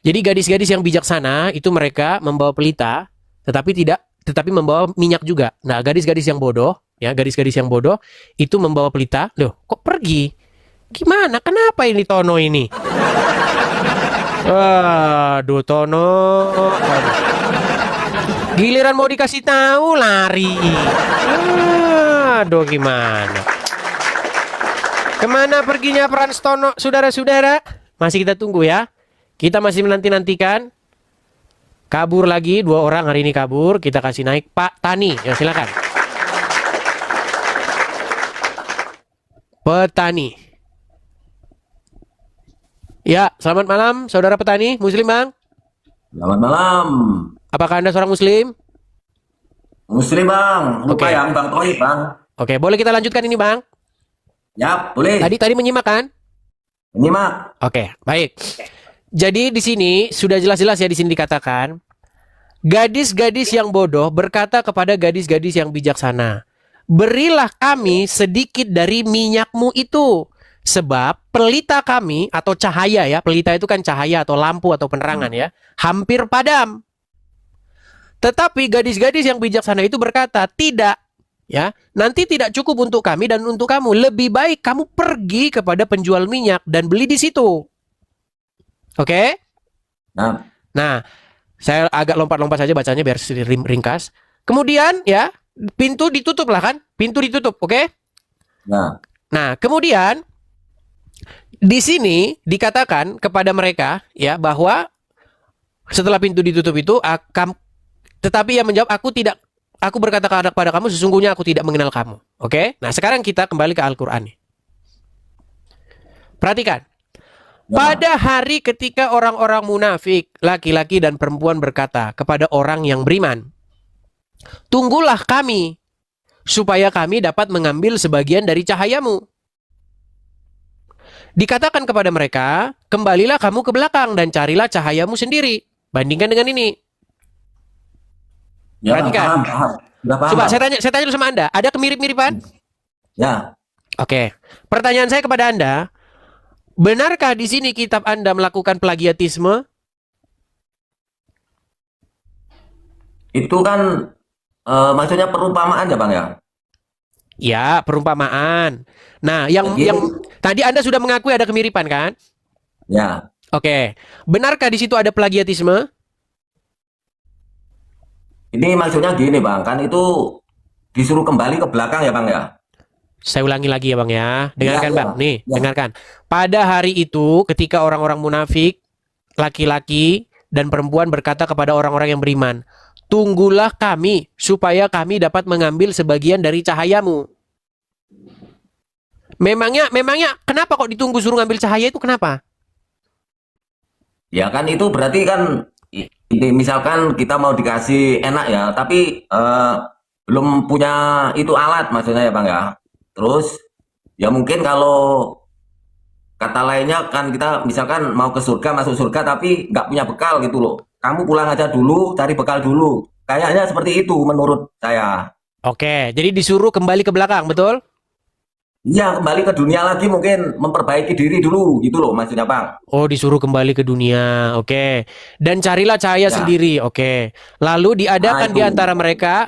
jadi gadis-gadis yang bijaksana itu mereka membawa pelita, tetapi membawa minyak juga. Nah, gadis-gadis yang bodoh itu membawa pelita. Loh, kok pergi? Gimana? Kenapa ini Tono ini? Aduh, Tono. Giliran mau dikasih tahu lari. Aduh, gimana? Kemana perginya Frans Tono, saudara-saudara? Masih kita tunggu ya. Kita masih menanti-nantikan. Kabur lagi, 2 orang hari ini kabur. Kita kasih naik Pak Tani. Ya, silakan. Petani. Ya, selamat malam, saudara petani, Muslim Bang. Selamat malam. Apakah Anda seorang Muslim? Muslim Bang. Lupa Oke. yang Bang Tohib Bang. Oke, boleh kita lanjutkan ini Bang? Yap, boleh. Tadi menyimak kan? Menyimak. Oke, baik. Jadi di sini sudah jelas-jelas ya di sini dikatakan gadis-gadis yang bodoh berkata kepada gadis-gadis yang bijaksana, "Berilah kami sedikit dari minyakmu itu, sebab pelita kami," atau cahaya ya, pelita itu kan cahaya atau lampu atau penerangan ya, "hampir padam." Tetapi gadis-gadis yang bijaksana itu berkata, "Tidak, ya, nanti tidak cukup untuk kami dan untuk kamu. Lebih baik kamu pergi kepada penjual minyak dan beli di situ." Oke? Nah, saya agak lompat-lompat saja bacanya biar ringkas. Kemudian ya, pintu ditutup lah kan? Pintu ditutup, oke? Nah, kemudian di sini dikatakan kepada mereka ya bahwa setelah pintu ditutup itu tetapi ia menjawab, aku berkata kepada kamu, sesungguhnya aku tidak mengenal kamu. Oke? Nah, sekarang kita kembali ke Al-Qur'an nih. Perhatikan. Pada hari ketika orang-orang munafik, laki-laki dan perempuan berkata kepada orang yang beriman, "Tunggulah kami, supaya kami dapat mengambil sebagian dari cahayamu." Dikatakan kepada mereka, "Kembalilah kamu ke belakang dan carilah cahayamu sendiri." Bandingkan dengan ini. Ya, Bang, Perhatikan. paham. Udah paham, Coba Bang. saya tanya dulu sama Anda, ada kemirip-miripan? Ya, Oke. Pertanyaan saya kepada Anda, benarkah di sini kitab Anda melakukan plagiatisme? itu kan maksudnya perumpamaan ya, Bang ya? Ya, perumpamaan. Nah, yang Jadi- yang tadi Anda sudah mengakui ada kemiripan kan? Ya. Oke. Benarkah di situ ada plagiatisme? Ini maksudnya gini, Bang, kan itu disuruh kembali ke belakang ya, Bang ya? Saya ulangi lagi ya Bang ya. Dengarkan Iya, Bang. iya. Nih, Iya. dengarkan. Pada hari itu ketika orang-orang munafik, laki-laki dan perempuan berkata kepada orang-orang yang beriman, "Tunggulah kami supaya kami dapat mengambil sebagian dari cahayamu." Memangnya kenapa kok ditunggu suruh ngambil cahaya itu kenapa? Ya kan itu berarti kan ini misalkan kita mau dikasih enak ya, tapi belum punya itu alat maksudnya ya, Bang ya. Terus ya mungkin kalau kata lainnya kan kita misalkan mau ke surga, masuk surga tapi nggak punya bekal gitu loh. Kamu pulang aja dulu, cari bekal dulu. Kayaknya seperti itu menurut saya. Oke, jadi disuruh kembali ke belakang, betul? Iya, kembali ke dunia lagi mungkin memperbaiki diri dulu gitu loh maksudnya, Bang. Oh, disuruh kembali ke dunia. Oke. Dan carilah cahaya Ya. sendiri. Oke. Lalu diadakan Nah, itu. di antara mereka,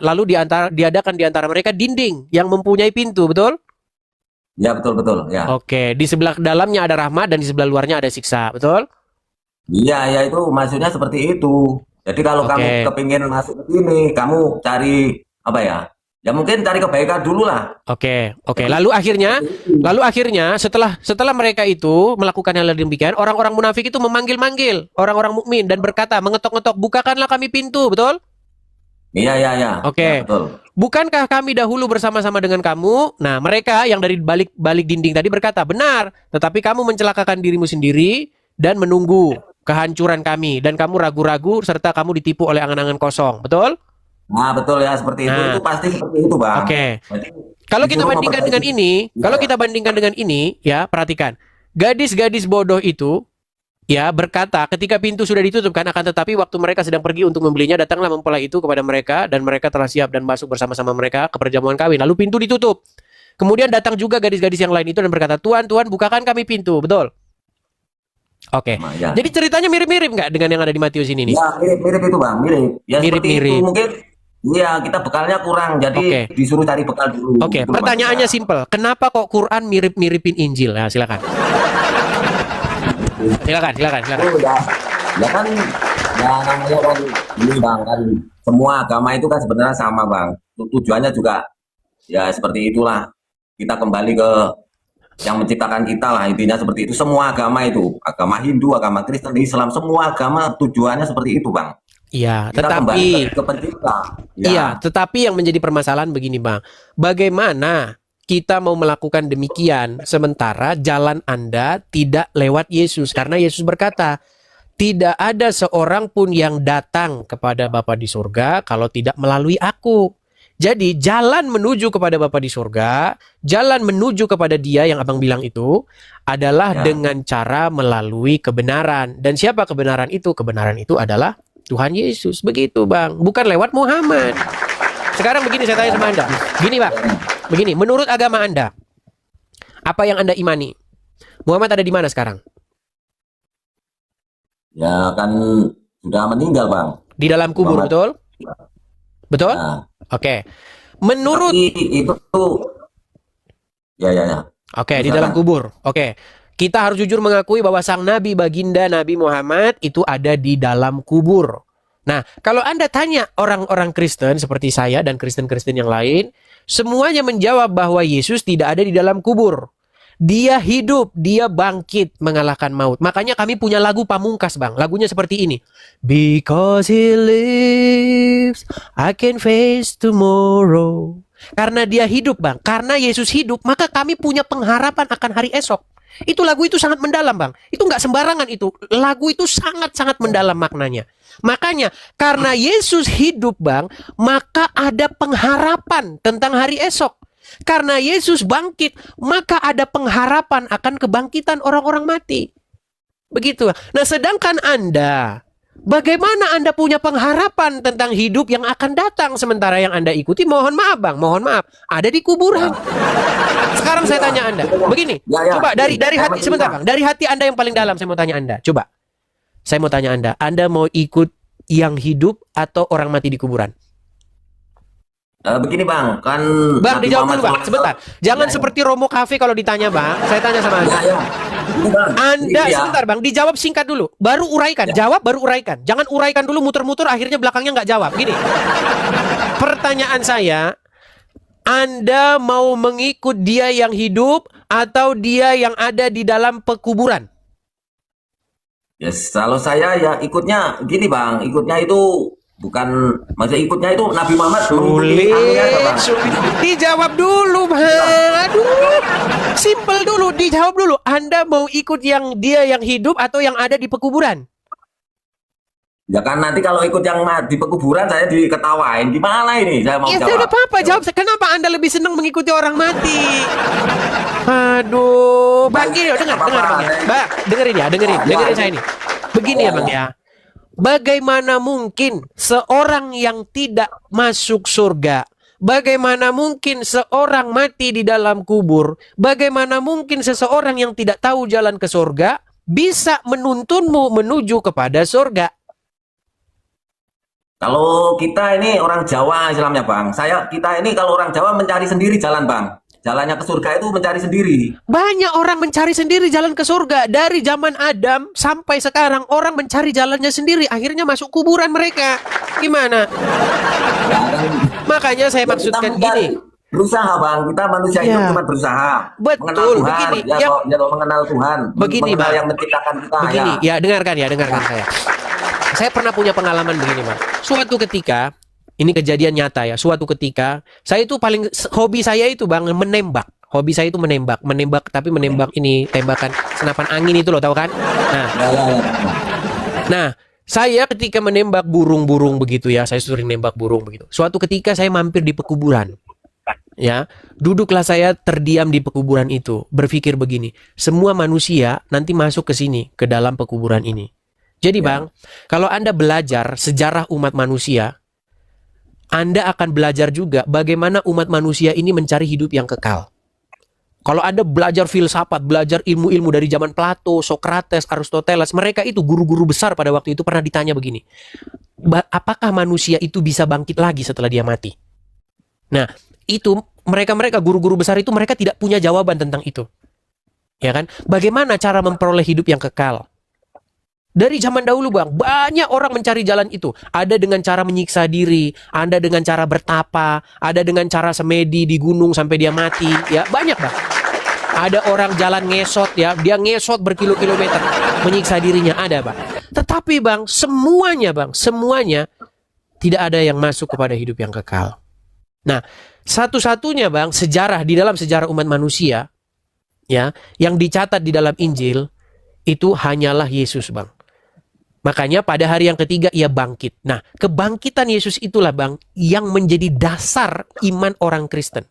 diadakan di antara mereka dinding yang mempunyai pintu, betul? Ya betul ya. Oke, di sebelah dalamnya ada rahmat dan di sebelah luarnya ada siksa, betul? Iya, ya itu maksudnya seperti itu. Jadi kalau Oke. kamu kepingin masuk ke sini, kamu cari apa ya? Ya mungkin cari kebaikan dulu lah. Oke. Lalu akhirnya setelah mereka itu melakukan hal demikian, orang-orang munafik itu memanggil-manggil orang-orang mukmin dan berkata, mengetok-ngetok, "Bukakanlah kami pintu," betul? Iya. Oke. Ya, betul. Bukankah kami dahulu bersama-sama dengan kamu? Nah, mereka yang dari balik dinding tadi berkata, "Benar, tetapi kamu mencelakakan dirimu sendiri dan menunggu kehancuran kami dan kamu ragu-ragu serta kamu ditipu oleh angan-angan kosong." Betul? Nah, betul ya seperti itu. Nah. Itu pasti seperti itu, Bang. Oke. Jadi, Kalau kita disuruh bandingkan dengan memperbaiki. ini, kalau kita bandingkan dengan ini, ya, perhatikan. Gadis-gadis bodoh itu ya berkata ketika pintu sudah ditutup kan, akan tetapi waktu mereka sedang pergi untuk membelinya, datanglah mempelai itu kepada mereka dan mereka telah siap dan masuk bersama-sama mereka ke perjamuan kawin. Lalu pintu ditutup. Kemudian datang juga gadis-gadis yang lain itu dan berkata, "Tuan, Tuan, bukakan kami pintu." Betul? Oke. Nah, ya. Jadi ceritanya mirip-mirip nggak dengan yang ada di Matius ini nih? Ya, mirip itu, Bang. Mirip. Ya seperti Mirip-mirip. itu. Mungkin iya, kita bekalnya kurang. Jadi Oke. disuruh cari bekal dulu. Oke, Gitu loh, pertanyaannya Bang. simpel. Kenapa kok Quran mirip-miripin Injil? Nah, silakan. Silakan. Oh, ya kan ya namanya kan ini, Bang, kan semua agama itu kan sebenarnya sama, Bang. Tujuannya juga ya seperti itulah. Kita kembali ke yang menciptakan kita lah, intinya seperti itu. Semua agama itu, agama Hindu, agama Kristen, Islam, semua agama tujuannya seperti itu, Bang. Iya, Kita kembali tetapi ke pencipta. Ya. iya, tetapi yang menjadi permasalahan begini, Bang. Bagaimana kita mau melakukan demikian sementara jalan Anda tidak lewat Yesus? Karena Yesus berkata, "Tidak ada seorang pun yang datang kepada Bapa di surga kalau tidak melalui aku." Jadi jalan menuju kepada Bapa di surga, jalan menuju kepada Dia yang Abang bilang itu adalah Ya. dengan cara melalui kebenaran. Dan siapa kebenaran itu? Kebenaran itu adalah Tuhan Yesus. Begitu, Bang. Bukan lewat Muhammad. Sekarang begini saya tanya sama Anda. Gini, Bang. Begini, menurut agama Anda, apa yang Anda imani? Muhammad ada di mana sekarang? Ya kan sudah meninggal, Bang. Di dalam kubur, Muhammad. betul? Betul? Nah, Oke. Menurut tapi itu tuh ya. Oke, di Misalkan- dalam kubur. Oke. Kita harus jujur mengakui bahwa sang nabi baginda Nabi Muhammad itu ada di dalam kubur. Nah, kalau Anda tanya orang-orang Kristen seperti saya dan Kristen-Kristen yang lain, semuanya menjawab bahwa Yesus tidak ada di dalam kubur. Dia hidup, dia bangkit mengalahkan maut. Makanya kami punya lagu pamungkas, Bang. Lagunya seperti ini. Because he lives, I can face tomorrow. Karena dia hidup, Bang. Karena Yesus hidup, maka kami punya pengharapan akan hari esok. Itu lagu itu sangat mendalam, Bang. Itu nggak sembarangan itu. Lagu itu sangat-sangat mendalam maknanya. Makanya karena Yesus hidup, Bang, maka ada pengharapan tentang hari esok. Karena Yesus bangkit, maka ada pengharapan akan kebangkitan orang-orang mati. Begitu. Nah, sedangkan Anda Bagaimana Anda punya pengharapan tentang hidup yang akan datang sementara yang Anda ikuti, mohon maaf Bang, mohon maaf, ada di kuburan. Sekarang saya tanya Anda, begini, coba dari hati, sebentar Bang, dari hati Anda yang paling dalam saya mau tanya Anda, coba. Saya mau tanya Anda mau ikut yang hidup atau orang mati di kuburan? Begini Bang, kan Bang, Nabi dijawab dulu Bang, Muhammad sebentar. Jangan seperti Romo Cafe kalau ditanya Bang, saya tanya sama Anda. Ini, Bang, Anda ini ya. sebentar Bang, dijawab singkat dulu, baru uraikan, jawab baru uraikan. Jangan uraikan dulu muter-muter akhirnya belakangnya nggak jawab. Gini, pertanyaan saya, Anda mau mengikut dia yang hidup atau dia yang ada di dalam pekuburan? Yes, kalau saya ya ikutnya gini Bang, ikutnya itu bukan, maksudnya ikutnya itu Nabi Muhammad mengikuti anunya, Bang. Sulit. Dijawab dulu Bang. Aduh, simple dulu, dijawab dulu. Anda mau ikut yang dia yang hidup atau yang ada di pekuburan? Ya kan nanti kalau ikut yang di pekuburan saya diketawain. Gimana ini? Saya mau Ya jawab. tidak apa-apa, jawab. Kenapa Anda lebih senang mengikuti orang mati? Aduh, Bang, gini, dengar Bang ya. Bang, dengerin saya ini. Begini ya Bang ya. Bagaimana mungkin seorang yang tidak masuk surga? Bagaimana mungkin seorang mati di dalam kubur? Bagaimana mungkin seseorang yang tidak tahu jalan ke surga bisa menuntunmu menuju kepada surga? Kalau kita ini orang Jawa Islamnya Bang, kita ini kalau orang Jawa mencari sendiri jalan Bang. Jalannya ke surga itu mencari sendiri. Banyak orang mencari sendiri jalan ke surga. Dari zaman Adam sampai sekarang orang mencari jalannya sendiri. Akhirnya masuk kuburan mereka. Gimana? Makanya saya maksudkan gini. Berusaha Bang, kita manusia itu Ya. cuma berusaha. Betul, Mengenal Tuhan, begini, ya, yang- mengenal Tuhan. Begini, mengenal Bang. yang menciptakan kita. Begini, ya dengarkan saya. Saya pernah punya pengalaman begini, Bang. Suatu ketika, ini kejadian nyata ya. Suatu ketika, saya itu hobi saya itu Bang menembak. Hobi saya itu menembak, tapi menembak ini tembakan senapan angin itu loh, tahu kan? Nah, saya ketika menembak burung-burung begitu ya, saya sering nembak burung begitu. Suatu ketika saya mampir di pekuburan. Ya, duduklah saya terdiam di pekuburan itu, berpikir begini, semua manusia nanti masuk ke sini, ke dalam pekuburan ini. Jadi Bang, kalau Anda belajar sejarah umat manusia, Anda akan belajar juga bagaimana umat manusia ini mencari hidup yang kekal. Kalau Anda belajar filsafat, belajar ilmu-ilmu dari zaman Plato, Socrates, Aristoteles, mereka itu guru-guru besar pada waktu itu pernah ditanya begini, apakah manusia itu bisa bangkit lagi setelah dia mati? Nah, itu mereka guru-guru besar itu mereka tidak punya jawaban tentang itu. Ya kan? Bagaimana cara memperoleh hidup yang kekal? Dari zaman dahulu Bang, banyak orang mencari jalan itu. Ada dengan cara menyiksa diri, ada dengan cara bertapa, ada dengan cara semedi di gunung sampai dia mati. Ya, banyak Bang. Ada orang jalan ngesot ya, dia ngesot berkilo-kilometer, menyiksa dirinya, ada Bang. Tetapi Bang, semuanya tidak ada yang masuk kepada hidup yang kekal. Nah, satu-satunya Bang, di dalam sejarah umat manusia ya, yang dicatat di dalam Injil itu hanyalah Yesus Bang. Makanya pada hari yang ketiga ia bangkit. Nah, kebangkitan Yesus itulah Bang yang menjadi dasar iman orang Kristen.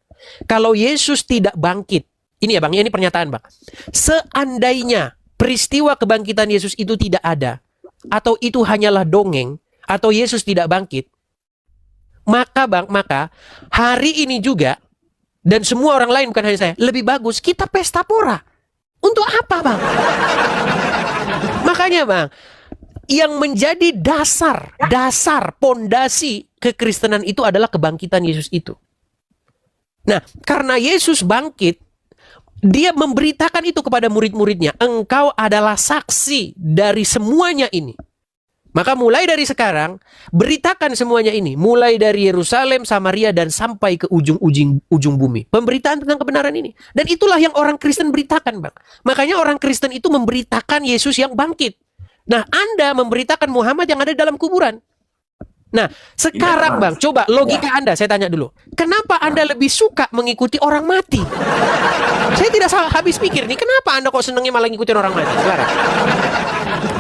Kalau Yesus tidak bangkit, ini ya Bang, ini pernyataan Bang. Seandainya peristiwa kebangkitan Yesus itu tidak ada, atau itu hanyalah dongeng, atau Yesus tidak bangkit, maka hari ini juga, dan semua orang lain bukan hanya saya, lebih bagus kita pesta pora. Untuk apa Bang? Makanya Bang, yang menjadi dasar pondasi kekristenan itu adalah kebangkitan Yesus itu. Nah, karena Yesus bangkit, dia memberitakan itu kepada murid-muridnya. Engkau adalah saksi dari semuanya ini. Maka mulai dari sekarang, beritakan semuanya ini. Mulai dari Yerusalem, Samaria, dan sampai ke ujung bumi. Pemberitaan tentang kebenaran ini. Dan itulah yang orang Kristen beritakan Bang. Makanya orang Kristen itu memberitakan Yesus yang bangkit. Nah, Anda memberitakan Muhammad yang ada dalam kuburan. Nah, sekarang Bang, coba logika Anda, saya tanya dulu. Kenapa Anda lebih suka mengikuti orang mati? Saya tidak habis pikir nih, kenapa Anda kok senangnya malah ngikutin orang mati?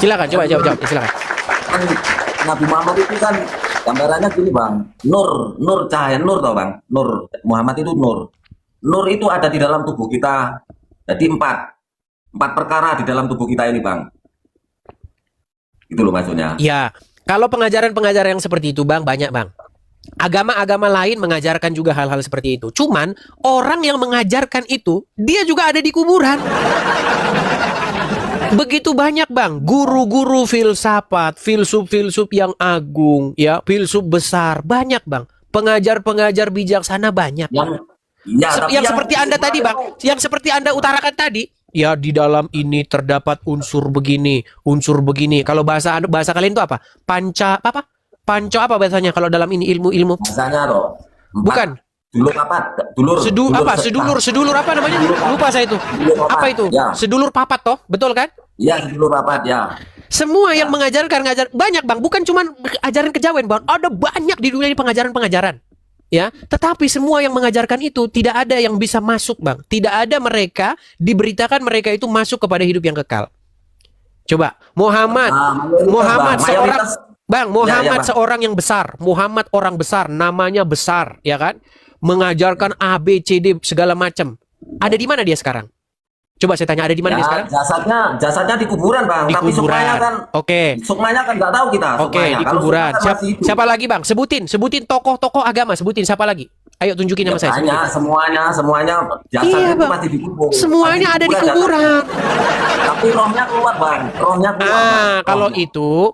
Silakan, coba jawab, silakan. Nabi Muhammad itu kan gambarannya gini Bang, nur cahaya, nur tau Bang, nur Muhammad itu nur itu ada di dalam tubuh kita. Jadi empat perkara di dalam tubuh kita ini Bang. Itu loh maksudnya. Ya, kalau pengajaran-pengajaran yang seperti itu Bang, banyak Bang. Agama-agama lain mengajarkan juga hal-hal seperti itu. Cuman orang yang mengajarkan itu, dia juga ada di kuburan. Begitu banyak Bang, guru-guru filsafat, filsuf-filsuf yang agung, ya, filsuf besar, banyak Bang. Pengajar-pengajar bijaksana banyak. Yang seperti Anda tadi Bang, yang seperti Anda utarakan tadi, ya di dalam ini terdapat unsur begini, unsur begini. Kalau bahasa kalian itu apa? Panco apa bahasanya kalau dalam ini ilmu-ilmu? Bahasanya loh. Bukan. Dulur apa? Sedulur apa namanya? Lupa saya itu. Apa itu? Ya. Sedulur papat toh, betul kan? Iya, sedulur papat ya. Semua yang ngajar banyak Bang, bukan cuma ajaran kejawen Bang. Ada banyak di dunia ini pengajaran-pengajaran. Ya, tetapi semua yang mengajarkan itu tidak ada yang bisa masuk Bang. Tidak ada mereka diberitakan mereka itu masuk kepada hidup yang kekal. Coba Muhammad seorang Bang, Muhammad seorang yang besar, Muhammad orang besar, namanya besar, ya kan? Mengajarkan A, B, C, D segala macam. Ada di mana dia sekarang? Coba saya tanya, ada di mana dia sekarang? Jasadnya di kuburan Bang. Di tapi kuburan. sukmanya kan. Oke. Sukmanya kan nggak tahu kita. Oke, di kuburan. Siapa lagi Bang? Sebutin tokoh-tokoh agama. Sebutin siapa lagi? Ayo tunjukin nama saya. Banyak, semuanya jasadnya itu masih di kubur. Semuanya ada di kuburan. Tapi rohnya keluar Bang. Rohnya keluar.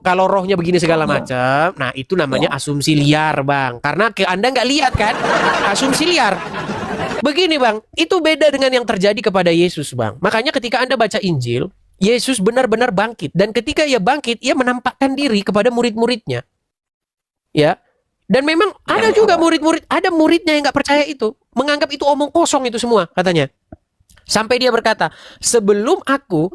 Kalau rohnya begini segala macam, nah itu namanya asumsi liar Bang. Karena Anda nggak lihat kan? Asumsi liar. Begini Bang, itu beda dengan yang terjadi kepada Yesus Bang. Makanya ketika Anda baca Injil, Yesus benar-benar bangkit. Dan ketika ia bangkit, ia menampakkan diri kepada murid-muridnya. Ya. Dan memang ada juga murid-murid, ada muridnya yang nggak percaya itu. Menganggap itu omong kosong itu semua katanya. Sampai dia berkata, sebelum aku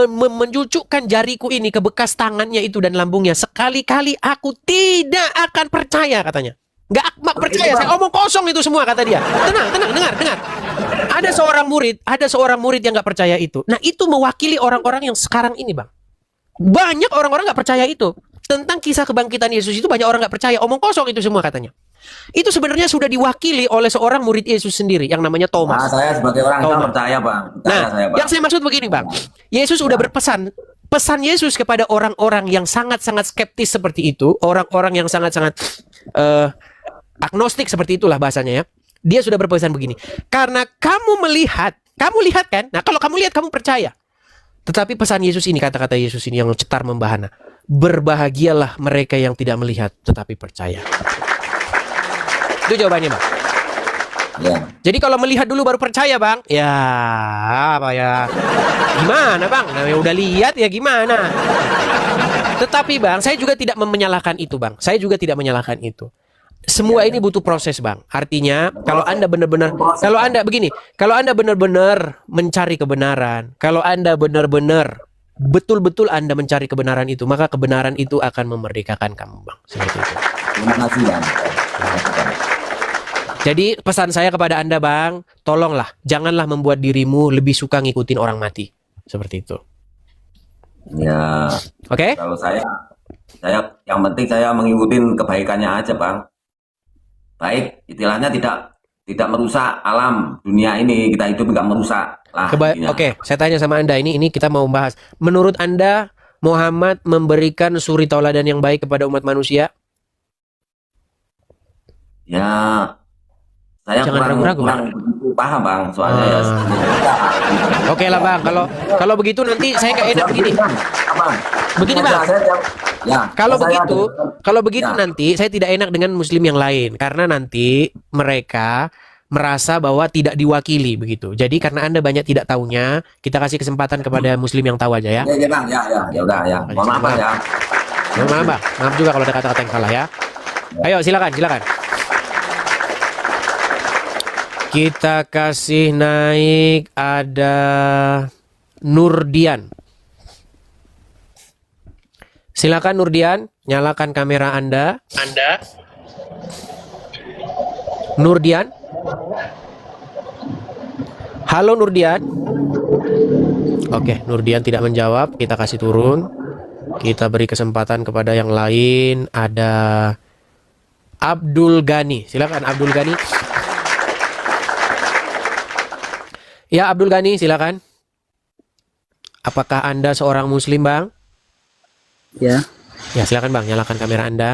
mencucukkan jariku ini ke bekas tangannya itu dan lambungnya, sekali-kali aku tidak akan percaya katanya. Nggak percaya, saya omong kosong itu semua kata dia. Tenang, dengar. Ada seorang murid yang nggak percaya itu. Nah itu mewakili orang-orang yang sekarang ini Bang. Banyak orang-orang nggak percaya itu. Tentang kisah kebangkitan Yesus itu banyak orang nggak percaya, omong kosong itu semua katanya. Itu sebenarnya sudah diwakili oleh seorang murid Yesus sendiri yang namanya Thomas. Nah, saya sebagai orang Islam percaya Bang. Yang saya maksud begini Bang, Yesus sudah berpesan. Pesan Yesus kepada orang-orang yang sangat-sangat skeptis seperti itu, orang-orang yang sangat-sangat agnostik seperti itulah bahasanya ya. Dia sudah berpesan begini. Karena kamu lihat kan? Nah, kalau kamu lihat kamu percaya. Tetapi pesan Yesus ini, kata-kata Yesus ini yang cetar membahana. Berbahagialah mereka yang tidak melihat tetapi percaya. Itu jawabannya Bang. Ya. Jadi kalau melihat dulu baru percaya Bang, ya apa ya? Gimana Bang? Nah, udah lihat ya gimana? Tetapi Bang, saya juga tidak menyalahkan itu Bang. Saya juga tidak menyalahkan itu. Semua ini butuh proses Bang. Artinya kalau Anda benar-benar, kalau Anda benar-benar mencari kebenaran, kalau Anda benar-benar betul-betul Anda mencari kebenaran itu, maka kebenaran itu akan memerdekakan kamu Bang. Seperti itu. Terima kasih Bang. Jadi pesan saya kepada Anda Bang, tolonglah janganlah membuat dirimu lebih suka ngikutin orang mati. Seperti itu. Ya. Oke? Kalau saya yang penting saya mengikuti kebaikannya aja Bang. Baik, istilahnya tidak merusak alam dunia ini, kita hidup nggak merusak lah. Oke, saya tanya sama Anda, ini kita mau bahas. Menurut Anda Muhammad memberikan suri tauladan yang baik kepada umat manusia? Ya, saya kurang paham Bang, soalnya ya. Oke lah Bang, kalau begitu nanti saya nggak enak begini. Begini Bang. Kalau begitu nanti saya tidak enak dengan muslim yang lain karena nanti mereka merasa bahwa tidak diwakili begitu. Jadi karena Anda banyak tidak tahunya, kita kasih kesempatan kepada muslim yang tahu aja ya. Ya Bang, ya udah ya. Mohon maaf ya. Mohon maaf Bang. Maaf juga kalau ada kata-kata yang salah ya. Ayo silakan. Kita kasih naik ada Nurdian. Silakan Nurdian, nyalakan kamera Anda. Nurdian. Halo Nurdian. Oke, Nurdian tidak menjawab, kita kasih turun. Kita beri kesempatan kepada yang lain. Ada Abdul Ghani. Silakan Abdul Ghani. Ya Abdul Ghani, silakan. Apakah Anda seorang muslim Bang? Ya. Ya, silakan Bang, nyalakan kamera Anda.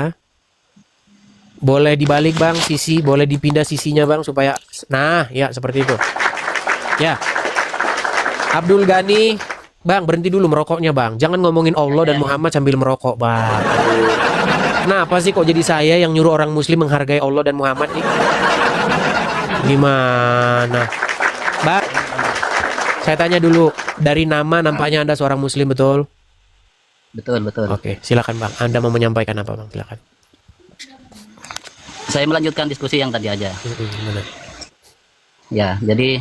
Boleh dibalik Bang sisi, boleh dipindah sisinya Bang supaya nah, ya seperti itu. Ya. Abdul Ghani, Bang, berhenti dulu merokoknya Bang. Jangan ngomongin Allah dan Muhammad sambil merokok, Bang. Kenapa sih kok jadi saya yang nyuruh orang muslim menghargai Allah dan Muhammad nih? Gimana? Bang, saya tanya dulu, dari nama nampaknya Anda seorang muslim, betul? Betul. Oke, silakan Bang. Anda mau menyampaikan apa Bang? Silakan. Saya melanjutkan diskusi yang tadi aja. Gimana? Ya, jadi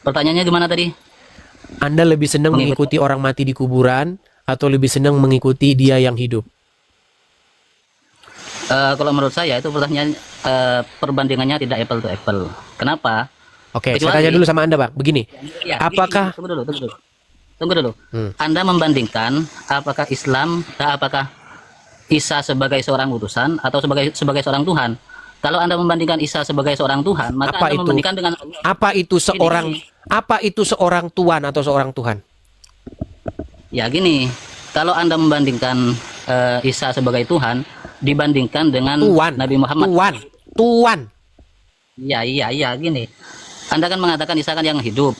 pertanyaannya gimana tadi? Anda lebih senang mengikuti orang mati di kuburan atau lebih senang mengikuti dia yang hidup? Kalau menurut saya itu pertanyaan perbandingannya tidak apple to apple. Kenapa? Oke, Kecuali- saya tanya dulu sama Anda, Bang. Begini, Ya, apakah tunggu dulu. Anda membandingkan apakah apakah Isa sebagai seorang utusan atau sebagai seorang Tuhan? Kalau Anda membandingkan Isa sebagai seorang Tuhan, maka Apa Anda itu? membandingkan dengan apa itu seorang tuan atau seorang Tuhan? Ya gini, kalau Anda membandingkan Isa sebagai Tuhan dibandingkan dengan Tuan, Nabi Muhammad. Tuan. Iya, gini. Anda kan mengatakan Isa kan yang hidup.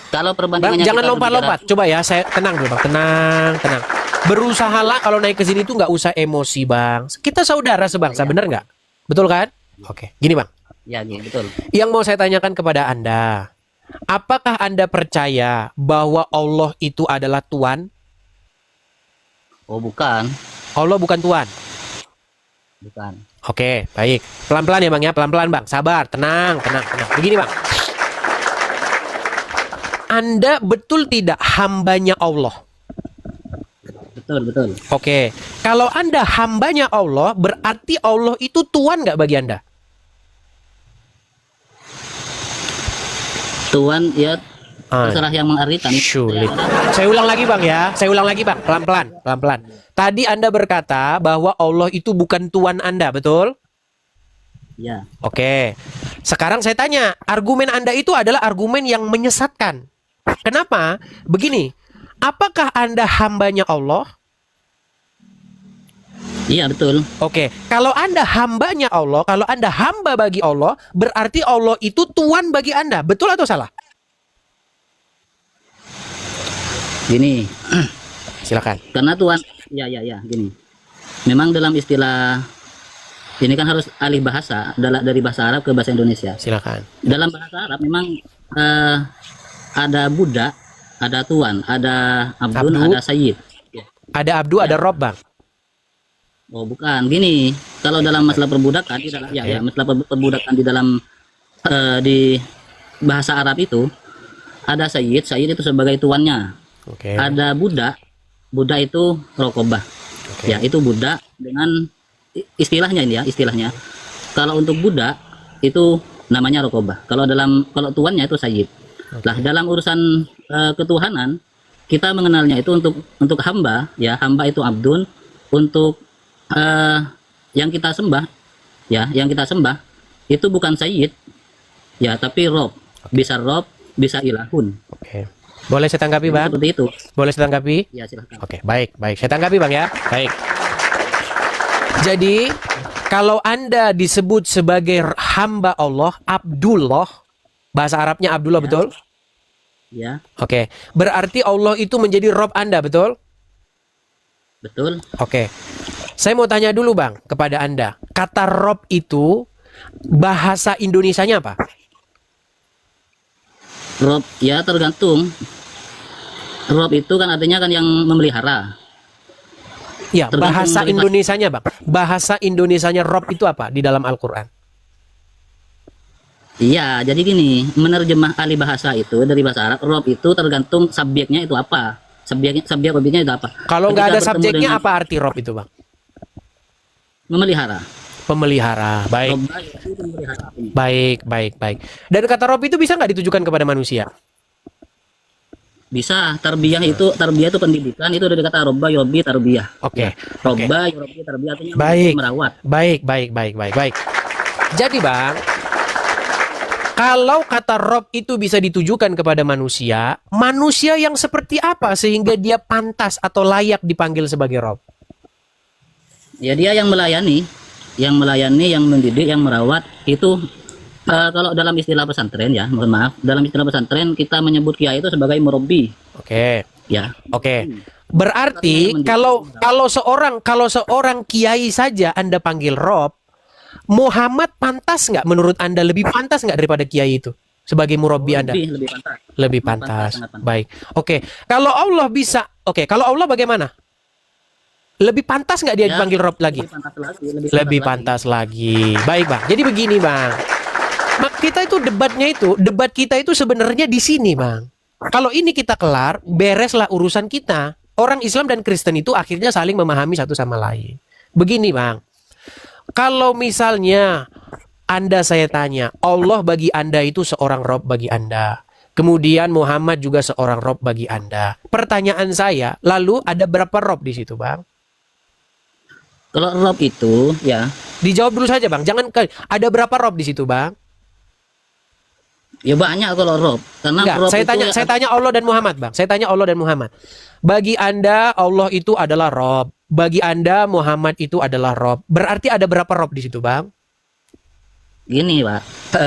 Kalau Bang, perbandingannya jangan kita lompat-lompat. Coba ya, saya tenang dulu, Bang. Tenang. Berusahalah kalau naik ke sini tuh nggak usah emosi, Bang. Kita saudara sebangsa, bener nggak? Betul kan? Oke, gini Bang. Ya, gini, betul. Yang mau saya tanyakan kepada Anda, apakah Anda percaya bahwa Allah itu adalah Tuhan? Oh, bukan. Allah bukan Tuhan. Bukan. Oke, baik. Pelan-pelan ya Bang ya, pelan-pelan Bang. Sabar, tenang. Begini Bang. Anda betul tidak hambanya Allah? Betul. Oke. Kalau Anda hambanya Allah, berarti Allah itu Tuhan nggak bagi Anda? Tuhan ya terserah yang mengartikan. Sulit. Saya ulang lagi Bang ya. Pelan-pelan. Tadi Anda berkata bahwa Allah itu bukan Tuhan Anda, betul? Ya. Oke. Sekarang saya tanya, argumen Anda itu adalah argumen yang menyesatkan. Kenapa? Begini, apakah Anda hambanya Allah? Iya, betul. Oke, kalau Anda hambanya Allah, kalau Anda hamba bagi Allah, berarti Allah itu Tuhan bagi Anda. Betul atau salah? Gini, Silakan. karena Tuhan ya gini. Memang dalam istilah ini kan harus alih bahasa dari bahasa Arab ke bahasa Indonesia. Silakan. Dalam bahasa Arab memang ada budak, ada tuan, ada abdun, Abdu. ada sayyid. Ada Abdu, ada Rob, Bang. Oh, bukan. Gini, kalau dalam masalah perbudakan di dalam masalah perbudakan di dalam di bahasa Arab itu ada sayyid itu sebagai tuannya. Oke. Ada budak itu rokobah. Oke. Ya, itu budak dengan istilahnya ini ya, istilahnya. Kalau untuk budak itu namanya rokobah. Kalau tuannya itu sayyid. Lah, dalam urusan ketuhanan kita mengenalnya itu untuk hamba, ya, hamba itu abdun, untuk yang kita sembah itu bukan sayyid, ya, tapi rob. Bisa rob, bisa ilahun. Oke. Boleh saya tanggapi, Bang? Seperti itu. Boleh saya tanggapi? Ya, silahkan. Oke, baik. Saya tanggapi, Bang ya. Baik. Jadi, kalau Anda disebut sebagai hamba Allah, Abdullah, bahasa Arabnya Abdullah, Ya. betul? Ya, Oke. Berarti Allah itu menjadi Rob Anda, betul? betul. Oke. Saya mau tanya dulu, Bang, kepada Anda. Kata Rob itu bahasa Indonesianya apa? Rob ya tergantung. Rob itu kan artinya kan yang memelihara. Ya, Tergantung bahasa dari Indonesianya, Bang. Bahasa Indonesianya Rob itu apa di dalam Al-Qur'an? Iya, jadi gini, menerjemah alih bahasa itu dari bahasa Arab, rob itu tergantung subjeknya itu apa. Subjek objeknya itu apa. Kalau nggak ada Ketika bertemu subjeknya, dengan apa arti Rob itu, Bang? memelihara. Pemelihara. Baik. Rob itu memelihara. Baik. Dan kata Rob itu bisa nggak ditujukan kepada manusia? Bisa, tarbiyah itu pendidikan, itu dari kata robba yobi tarbiyah. Oke. Robba yobi tarbiyah artinya Baik. merawat. Baik. Jadi, Bang, Kalau kata Rob itu bisa ditujukan kepada manusia, manusia yang seperti apa sehingga dia pantas atau layak dipanggil sebagai Rob? Ya dia yang melayani, yang mendidik, yang merawat itu. Kalau dalam istilah pesantren ya, mohon maaf, dalam istilah pesantren kita menyebut kiai itu sebagai murabbi. Oke. Ya. Oke. Berarti kalau seorang kiai saja Anda panggil Rob, Muhammad pantas nggak menurut Anda, lebih pantas nggak daripada kiai itu sebagai murabbi Anda? Lebih pantas. Lebih pantas. Sangat pantas. Baik. Oke. Kalau Allah bisa, kalau Allah bagaimana? Lebih pantas nggak dia dipanggil Rob lagi? Lebih pantas lagi. Baik, Bang. Jadi begini, Bang. Kita itu debat kita itu sebenarnya di sini, Bang. Kalau ini kita kelar, bereslah urusan kita. Orang Islam dan Kristen itu akhirnya saling memahami satu sama lain. Begini, Bang. Kalau misalnya saya tanya, Allah bagi Anda itu seorang Rob bagi Anda. Kemudian Muhammad juga seorang Rob bagi Anda. Pertanyaan saya, lalu ada berapa Rob di situ, Bang? Kalau Rob itu, ya. Dijawab dulu saja, Bang. Jangan ada berapa Rob di situ, Bang? Ya banyak kalau Rob. Karena Enggak, Rob saya tanya Allah dan Muhammad, Bang. Saya tanya Allah dan Muhammad. Bagi Anda Allah itu adalah Rob. Bagi Anda Muhammad itu adalah Rob. Berarti ada berapa Rob di situ, Bang? Gini, Pak.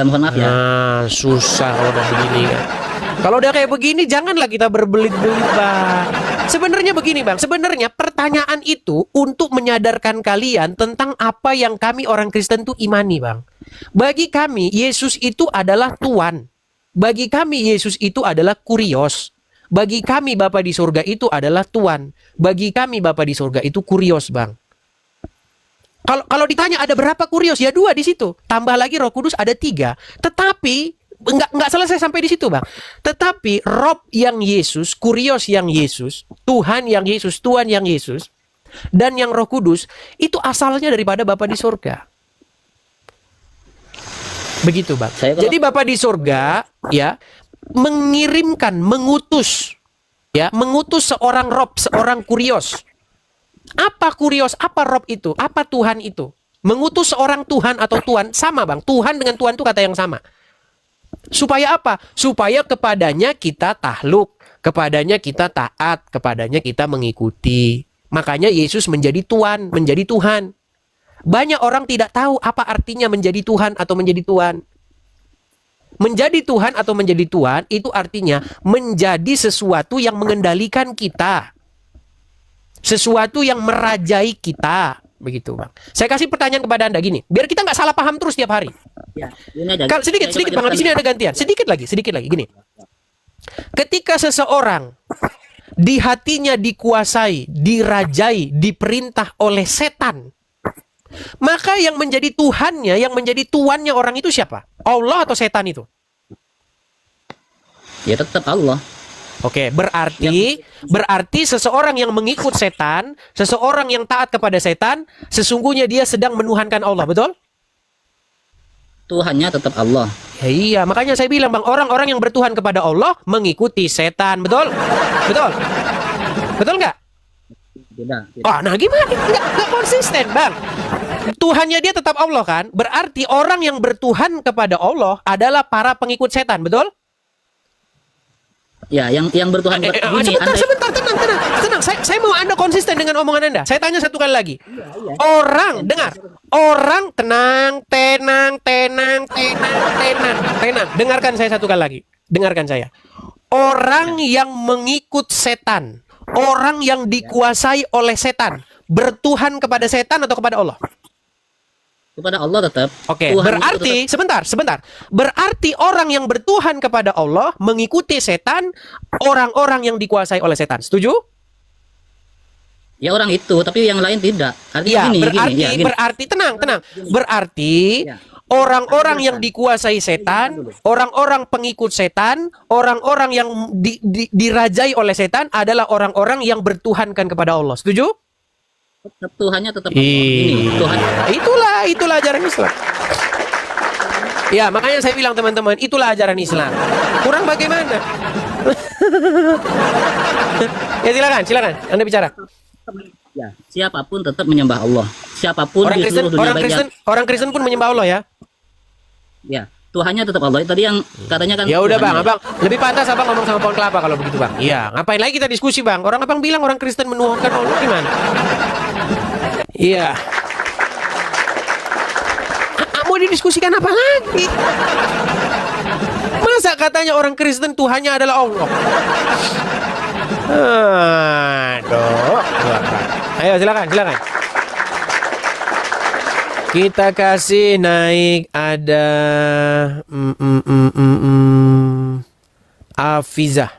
Mohon maaf ya. Nah, susah kalau udah begini kan. Kalau udah kayak begini janganlah kita berbelit-belit, Bang. Sebenarnya begini, Bang. Sebenarnya pertanyaan itu untuk menyadarkan kalian tentang apa yang kami orang Kristen tuh imani, Bang. Bagi kami Yesus itu adalah Tuhan. Bagi kami Yesus itu adalah kurios. Bagi kami Bapa di surga itu adalah Tuhan. Bagi kami Bapa di surga itu kurios, Bang. Kalau ditanya ada berapa kurios, ya 2 di situ. Tambah lagi Roh Kudus ada 3. Tetapi enggak selesai sampai di situ, Bang. Tetapi Rob yang Yesus, kurios yang Yesus, Tuhan yang Yesus, Tuhan yang Yesus, dan yang Roh Kudus itu asalnya daripada Bapa di surga. Begitu, Bang. Jadi Bapa di surga ya mengutus seorang Rob, seorang kurios. Apa kurios? Apa Rob itu? Apa Tuhan itu? Mengutus seorang Tuhan atau Tuhan sama, Bang. Tuhan dengan Tuhan itu kata yang sama. Supaya apa? Supaya kepadanya kita takluk, kepadanya kita taat, kepadanya kita mengikuti. Makanya Yesus menjadi Tuhan, menjadi Tuhan. Banyak orang tidak tahu apa artinya menjadi Tuhan atau menjadi Tuhan. Menjadi Tuhan atau menjadi Tuhan itu artinya menjadi sesuatu yang mengendalikan kita. Sesuatu yang merajai kita. Begitu, Bang. Saya kasih pertanyaan kepada Anda gini, biar kita nggak salah paham terus tiap hari. Ya, ini aja. Sedikit Bang, di sini ada gantian. Sedikit lagi gini. Ketika seseorang di hatinya dikuasai, dirajai, diperintah oleh setan, maka yang menjadi Tuhannya, yang menjadi tuannya orang itu siapa? Allah atau setan itu? Ya tetap Allah. Oke, berarti seseorang yang mengikut setan, seseorang yang taat kepada setan, sesungguhnya dia sedang menuhankan Allah, betul? Tuhannya tetap Allah. Ya, iya, makanya saya bilang, Bang, orang-orang yang bertuhan kepada Allah mengikuti setan, betul? Betul? Betul nggak? Tidak. Oh, nah gimana? Nggak konsisten, Bang. Tuhannya dia tetap Allah kan? Berarti orang yang bertuhan kepada Allah adalah para pengikut setan, betul? Ya, yang bertuhan sebentar, tenang. Saya mau Anda konsisten dengan omongan Anda. Saya tanya satu kali lagi. Orang, dengar. Orang tenang. Dengarkan saya satu kali lagi. Dengarkan saya. Orang yang mengikut setan, orang yang dikuasai oleh setan, bertuhan kepada setan atau kepada Allah? Kepada Allah tetap. Oke, berarti sebentar. Berarti orang yang bertuhan kepada Allah mengikuti setan, orang-orang yang dikuasai oleh setan. Setuju? Ya orang itu, tapi yang lain tidak. Artinya gini. Berarti tenang. Berarti orang-orang yang dikuasai setan, orang-orang pengikut setan, orang-orang yang dirajai oleh setan adalah orang-orang yang bertuhankan kepada Allah. Setuju? Tuhannya tetap Allah. Ini Tuhan. Itulah ajaran Islam. Ya, makanya saya bilang teman-teman, itulah ajaran Islam. Kurang bagaimana? Ya silakan. Anda bicara. Ya, siapapun tetap menyembah Allah. Siapapun di seluruh dunia orang Kristen pun menyembah Allah ya. Ya, Tuhannya tetap Allah. Tadi yang katanya kan Ya udah Tuhannya. bang, abang lebih pantas abang ngomong sama pohon kelapa kalau begitu bang. Iya, ngapain lagi kita diskusi bang? Orang abang bilang orang Kristen menuhankan Allah gimana? Iya. Mau didiskusikan apa lagi? Masa katanya orang Kristen Tuhannya adalah Allah? Aduh. Ayo silakan. Kita kasih naik ada Afiza.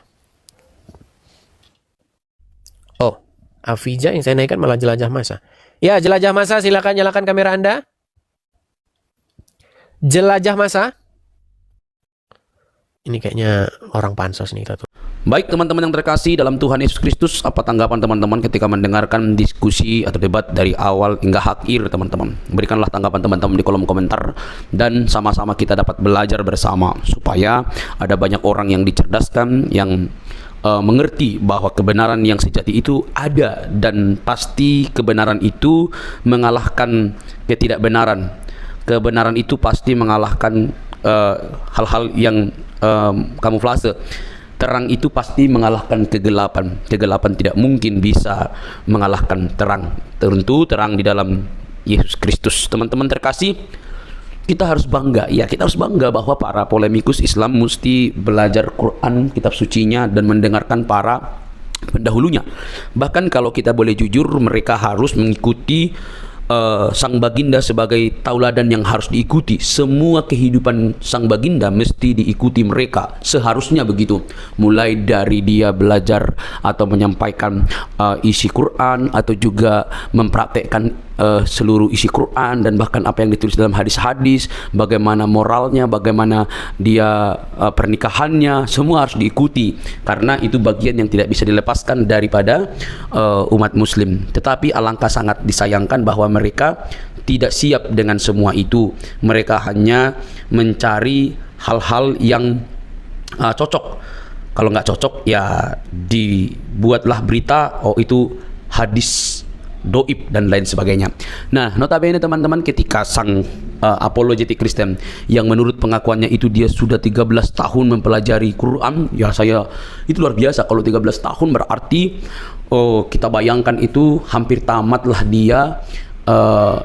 Oh, Afiza yang saya naikkan malah jelajah masa. Ya, jelajah masa, silakan nyalakan kamera Anda. Jelajah masa. Ini kayaknya orang pansos nih kita tuh. Baik teman-teman yang terkasih dalam Tuhan Yesus Kristus, apa tanggapan teman-teman ketika mendengarkan diskusi atau debat dari awal hingga akhir teman-teman? Berikanlah tanggapan teman-teman di kolom komentar dan sama-sama kita dapat belajar bersama supaya ada banyak orang yang dicerdaskan, yang mengerti bahwa kebenaran yang sejati itu ada dan pasti kebenaran itu mengalahkan ketidakbenaran. Kebenaran itu pasti mengalahkan hal-hal yang kamuflase. Terang itu pasti mengalahkan kegelapan. Kegelapan tidak mungkin bisa mengalahkan terang. Tentu terang di dalam Yesus Kristus. Teman-teman terkasih, kita harus bangga. Ya, kita harus bangga bahwa para polemikus Islam mesti belajar Quran, kitab sucinya, dan mendengarkan para pendahulunya. Bahkan kalau kita boleh jujur, mereka harus mengikuti sang baginda sebagai tauladan yang harus diikuti. Semua kehidupan sang baginda mesti diikuti mereka, seharusnya begitu. Mulai dari dia belajar atau menyampaikan isi Quran, atau juga mempraktekkan seluruh isi Quran, dan bahkan apa yang ditulis dalam hadis-hadis, bagaimana moralnya, bagaimana dia pernikahannya, semua harus diikuti, karena itu bagian yang tidak bisa dilepaskan daripada umat muslim. Tetapi alangkah sangat disayangkan bahwa mereka tidak siap dengan semua itu. Mereka hanya mencari hal-hal yang cocok. Kalau nggak cocok, ya dibuatlah berita, oh itu hadis doib dan lain sebagainya. Nah, notabene teman-teman, ketika sang apologetik Kristen yang menurut pengakuannya itu dia sudah 13 tahun mempelajari Quran, ya saya itu luar biasa. Kalau 13 tahun berarti kita bayangkan itu hampir tamatlah dia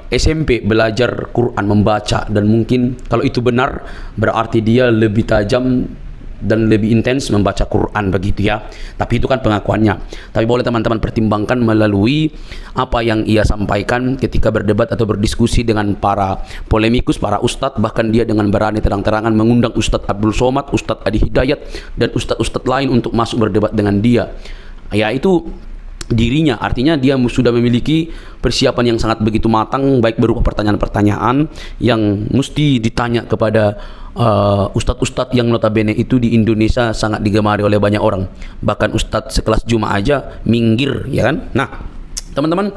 SMP belajar Quran, membaca, dan mungkin kalau itu benar berarti dia lebih tajam dan lebih intens membaca Quran, begitu ya. Tapi itu kan pengakuannya. Tapi boleh teman-teman pertimbangkan melalui apa yang ia sampaikan ketika berdebat atau berdiskusi dengan para polemikus, para ustadz. Bahkan dia dengan berani terang-terangan mengundang Ustadz Abdul Somad, Ustadz Adi Hidayat, dan ustadz-ustadz lain untuk masuk berdebat dengan dia. Ya, itu dirinya, artinya dia sudah memiliki persiapan yang sangat begitu matang, baik berupa pertanyaan-pertanyaan yang mesti ditanya kepada ustadz-ustadz yang notabene itu di Indonesia sangat digemari oleh banyak orang. Bahkan ustadz sekelas Juma aja minggir, ya kan? Nah, teman-teman,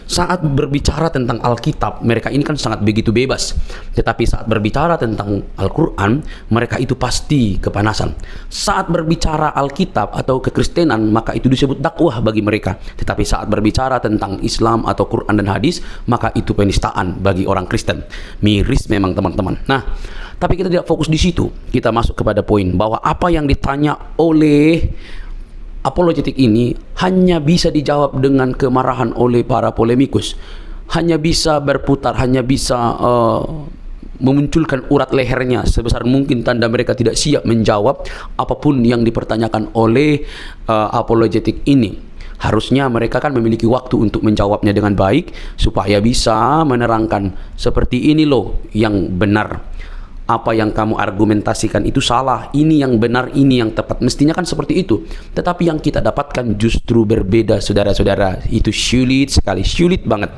saat berbicara tentang Alkitab, mereka ini kan sangat begitu bebas. Tetapi saat berbicara tentang Al-Quran, mereka itu pasti kepanasan. Saat berbicara Alkitab atau kekristenan, maka itu disebut dakwah bagi mereka. Tetapi saat berbicara tentang Islam atau Quran dan hadis, maka itu penistaan bagi orang Kristen. Miris memang teman-teman. Nah, tapi kita tidak fokus di situ. Kita masuk kepada poin bahwa apa yang ditanya oleh apologetik ini hanya bisa dijawab dengan kemarahan oleh para polemikus, hanya bisa berputar, hanya bisa memunculkan urat lehernya sebesar mungkin, tanda mereka tidak siap menjawab apapun yang dipertanyakan oleh apologetik ini. Harusnya mereka kan memiliki waktu untuk menjawabnya dengan baik supaya bisa menerangkan seperti ini loh yang benar. Apa yang kamu argumentasikan itu salah, ini yang benar, ini yang tepat. Mestinya kan seperti itu. Tetapi yang kita dapatkan justru berbeda, saudara-saudara. Itu sulit sekali, sulit banget.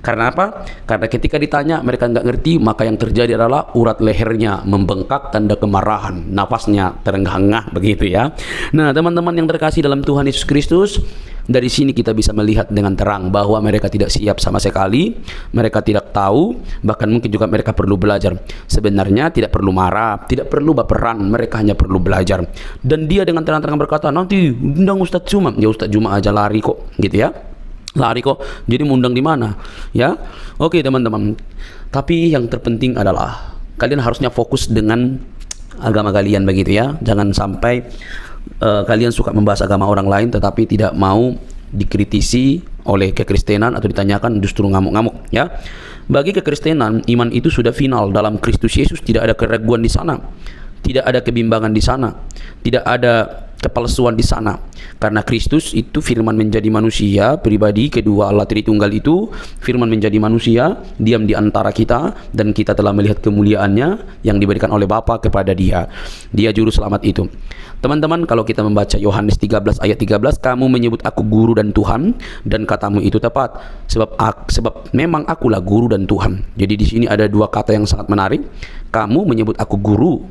Karena apa? Karena ketika ditanya mereka nggak ngerti, maka yang terjadi adalah urat lehernya membengkak, tanda kemarahan, nafasnya terengah-engah, begitu ya. Nah, teman-teman yang terkasih dalam Tuhan Yesus Kristus, dari sini kita bisa melihat dengan terang bahwa mereka tidak siap sama sekali, mereka tidak tahu, bahkan mungkin juga mereka perlu belajar. Sebenarnya tidak perlu marah, tidak perlu baperan, mereka hanya perlu belajar. Dan dia dengan terang-terangan berkata, nanti undang Ustadz Juma. Ya Ustadz Juma aja lari kok, gitu ya. Lari kok, jadi mengundang di mana? Ya, oke teman-teman. Tapi yang terpenting adalah kalian harusnya fokus dengan agama kalian begitu ya. Jangan sampai kalian suka membahas agama orang lain tetapi tidak mau dikritisi oleh kekristenan atau ditanyakan justru ngamuk-ngamuk ya. Bagi kekristenan, iman itu sudah final dalam Kristus Yesus, tidak ada keraguan di sana. Tidak ada kebimbangan di sana, tidak ada kepalsuan di sana. Karena Kristus itu firman menjadi manusia, pribadi kedua Allah Tritunggal itu firman menjadi manusia, diam di antara kita, dan kita telah melihat kemuliaannya yang diberikan oleh Bapa kepada dia. Dia juru selamat itu. Teman-teman, kalau kita membaca Yohanes 13 ayat 13, kamu menyebut aku guru dan Tuhan, dan katamu itu tepat, sebab memang akulah guru dan Tuhan. Jadi di sini ada dua kata yang sangat menarik. Kamu menyebut aku guru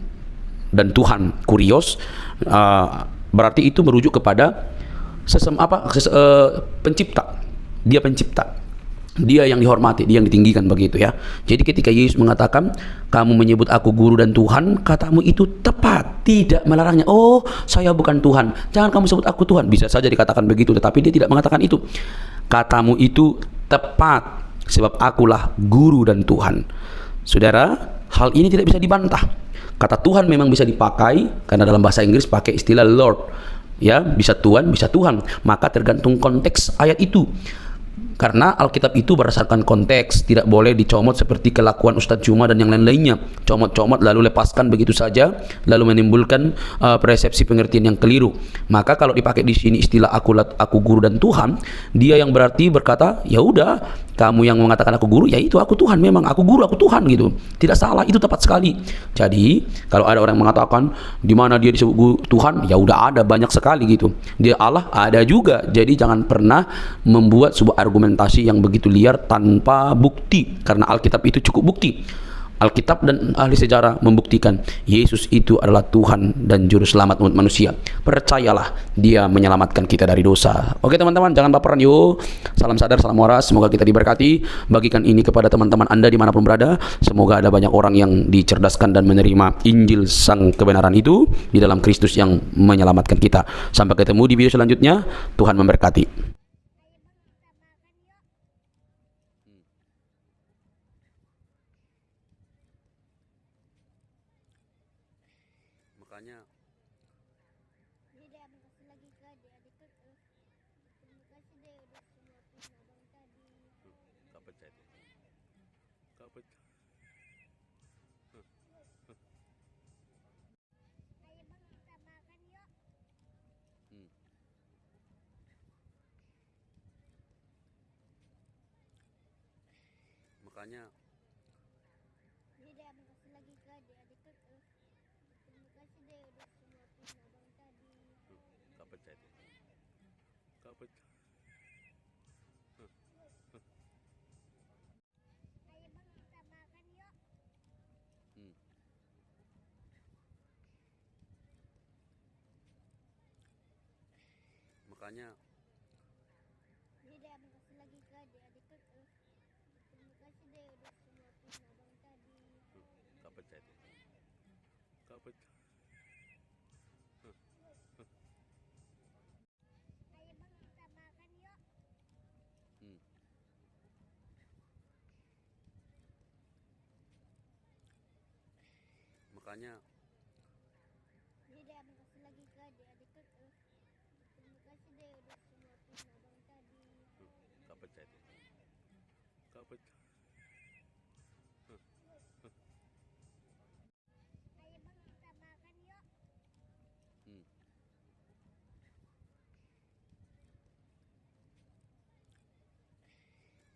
dan Tuhan, kurios, berarti itu merujuk kepada pencipta. Dia pencipta, dia yang dihormati, dia yang ditinggikan begitu ya. Jadi ketika Yesus mengatakan kamu menyebut aku guru dan Tuhan, katamu itu tepat, tidak melarangnya. Oh, saya bukan Tuhan, jangan kamu sebut aku Tuhan. Bisa saja dikatakan begitu, tetapi dia tidak mengatakan itu. Katamu itu tepat, sebab akulah guru dan Tuhan. Saudara, hal ini tidak bisa dibantah. Kata Tuhan memang bisa dipakai karena dalam bahasa Inggris pakai istilah Lord, ya, bisa Tuhan, bisa Tuhan. Maka tergantung konteks ayat itu. Karena Alkitab itu berdasarkan konteks, tidak boleh dicomot seperti kelakuan Ustadz Juma dan yang lain-lainnya. Comot-comot lalu lepaskan begitu saja, lalu menimbulkan persepsi pengertian yang keliru. Maka kalau dipakai di sini istilah aku guru dan Tuhan, dia yang berarti berkata, ya udah, kamu yang mengatakan aku guru, ya itu aku Tuhan, memang aku guru, aku Tuhan gitu. Tidak salah, itu tepat sekali. Jadi kalau ada orang yang mengatakan di mana dia disebut guru Tuhan, ya udah ada banyak sekali gitu. Dia Allah ada juga. Jadi jangan pernah membuat sebuah argumentasi yang begitu liar tanpa bukti, karena Alkitab itu cukup bukti. Alkitab dan ahli sejarah membuktikan Yesus itu adalah Tuhan dan juru selamat umat manusia. Percayalah, dia menyelamatkan kita dari dosa. Oke teman-teman, jangan baperan yuk. Salam sadar, salam waras, semoga kita diberkati. Bagikan ini kepada teman-teman Anda dimanapun berada. Semoga ada banyak orang yang dicerdaskan dan menerima Injil sang kebenaran itu di dalam Kristus yang menyelamatkan kita. Sampai ketemu di video selanjutnya. Tuhan memberkati. Makanya makanya makanya makanya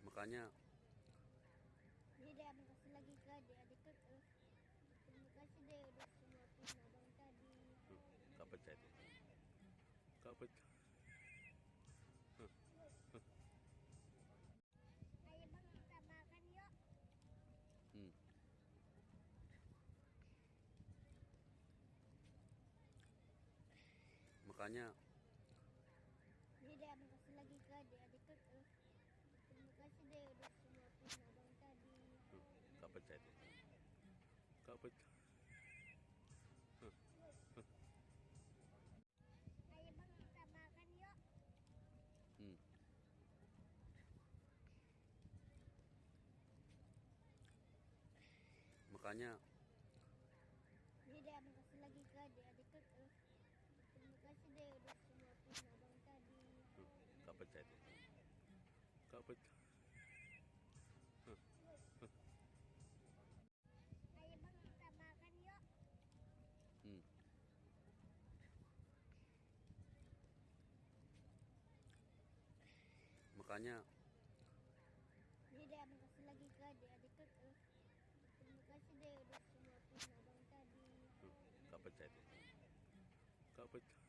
makanya makanya makanya Ayo bang kita makan yuk. Makanya Ini deh abang kasih lagi ke adik-adik ke. Terima kasih deh udah semua abang tadi. gak percaya itu. Gak percaya.